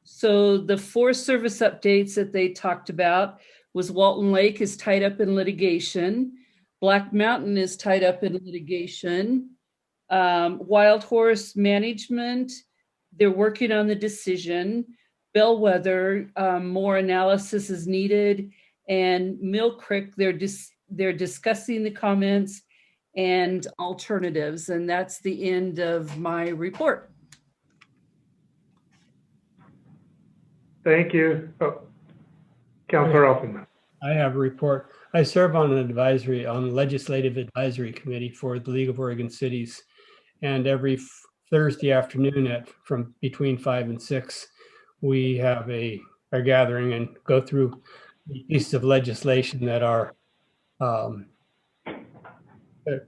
So the Forest Service updates that they talked about was Walton Lake is tied up in litigation. Black Mountain is tied up in litigation. Wild Horse Management, they're working on the decision. Bellwether, more analysis is needed. And Mill Creek, they're discussing the comments and alternatives, and that's the end of my report. Thank you. Oh, Councilor Elfman. I have a report. I serve on an legislative advisory committee for the League of Oregon Cities. And every Thursday afternoon from between 5 and 6, we have a gathering and go through pieces of legislation that are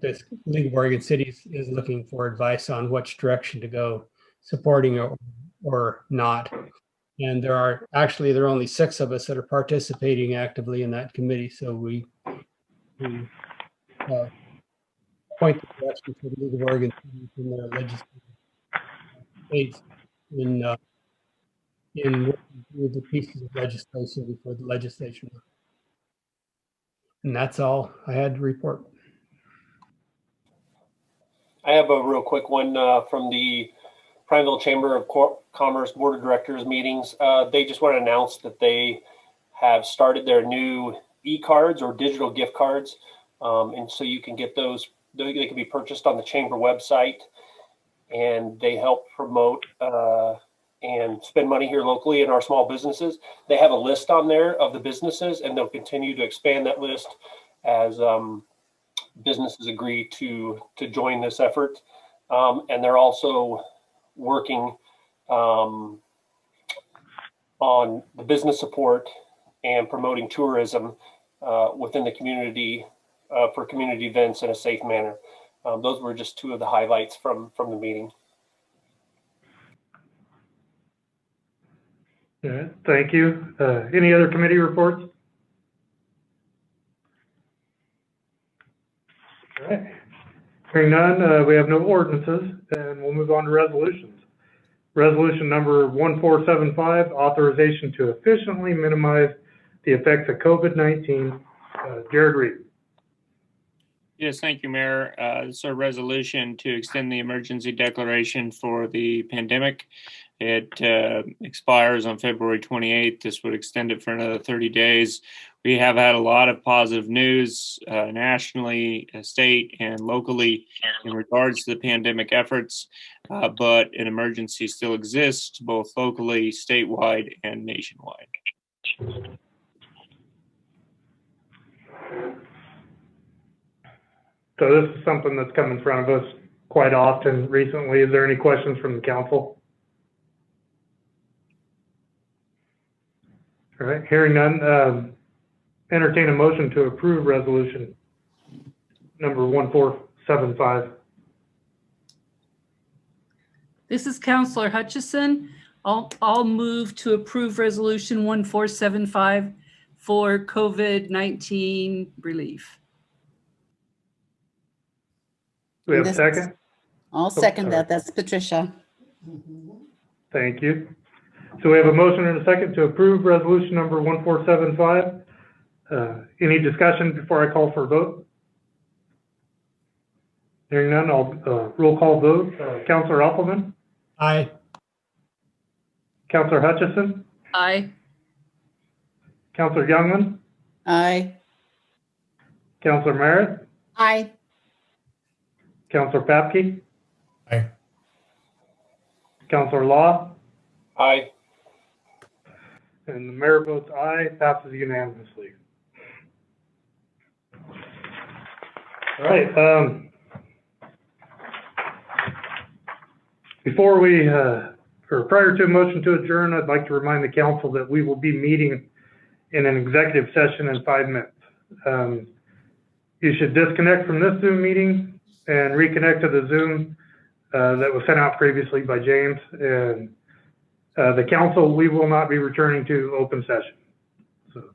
this League of Oregon Cities is looking for advice on which direction to go, supporting or not. And there are only 6 of us that are participating actively in that committee. So we point the direction for the League of Oregon Cities in their legislative states in working through the pieces of legislation before the legislation. And that's all I had to report. I have a real quick one from the Prineville Chamber of Commerce Board of Directors meetings. They just want to announce that they have started their new e-cards or digital gift cards. And so you can get those, they can be purchased on the Chamber website, and they help promote and spend money here locally in our small businesses. They have a list on there of the businesses, and they'll continue to expand that list as businesses agree to join this effort. And they're also working on the business support and promoting tourism within the community for community events in a safe manner. Those were just 2 of the highlights from the meeting. Yeah, thank you. Any other committee reports? All right. Hearing none, we have no ordinances, and we'll move on to resolutions. Resolution number 1475, authorization to efficiently minimize the effects of COVID-19. Jared Reed. Yes, thank you, Mayor. It's a resolution to extend the emergency declaration for the pandemic. It expires on February 28th. This would extend it for another 30 days. We have had a lot of positive news nationally, state, and locally in regards to the pandemic efforts, but an emergency still exists both locally, statewide, and nationwide. So this is something that's come in front of us quite often recently. Is there any questions from the council? All right, hearing none, entertain a motion to approve resolution number 1475. This is Councilor Hutchison. I'll move to approve resolution 1475 for COVID-19 relief. Do we have a second? I'll second that. That's Patricia. Thank you. So we have a motion and a second to approve resolution number 1475. Any discussion before I call for a vote? Hearing none, I'll roll call vote. Councilor Appleman? Aye. Councilor Hutchison? Aye. Councilor Youngman? Aye. Councilor Merritt? Aye. Councilor Papke? Aye. Councilor Law? Aye. And the mayor votes aye, passes unanimously. All right. Before we, or prior to a motion to adjourn, I'd like to remind the council that we will be meeting in an executive session in 5 minutes. You should disconnect from this Zoom meeting and reconnect to the Zoom that was sent out previously by James. And the council, we will not be returning to open session. So.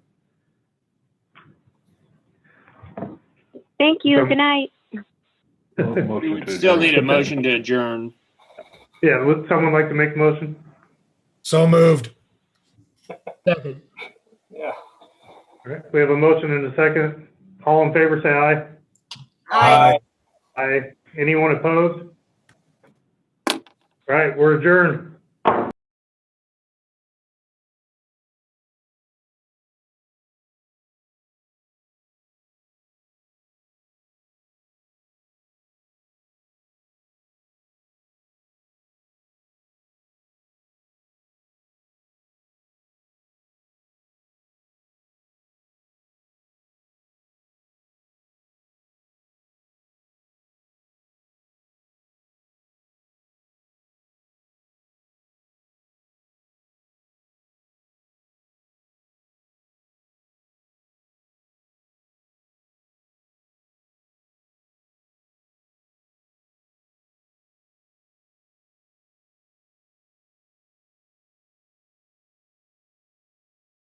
Thank you. Good night. We still need a motion to adjourn. Yeah, would someone like to make a motion? So moved. Second. Yeah. All right, we have a motion and a second. All in favor, say aye. Aye. Aye. Anyone opposed? All right, we're adjourned.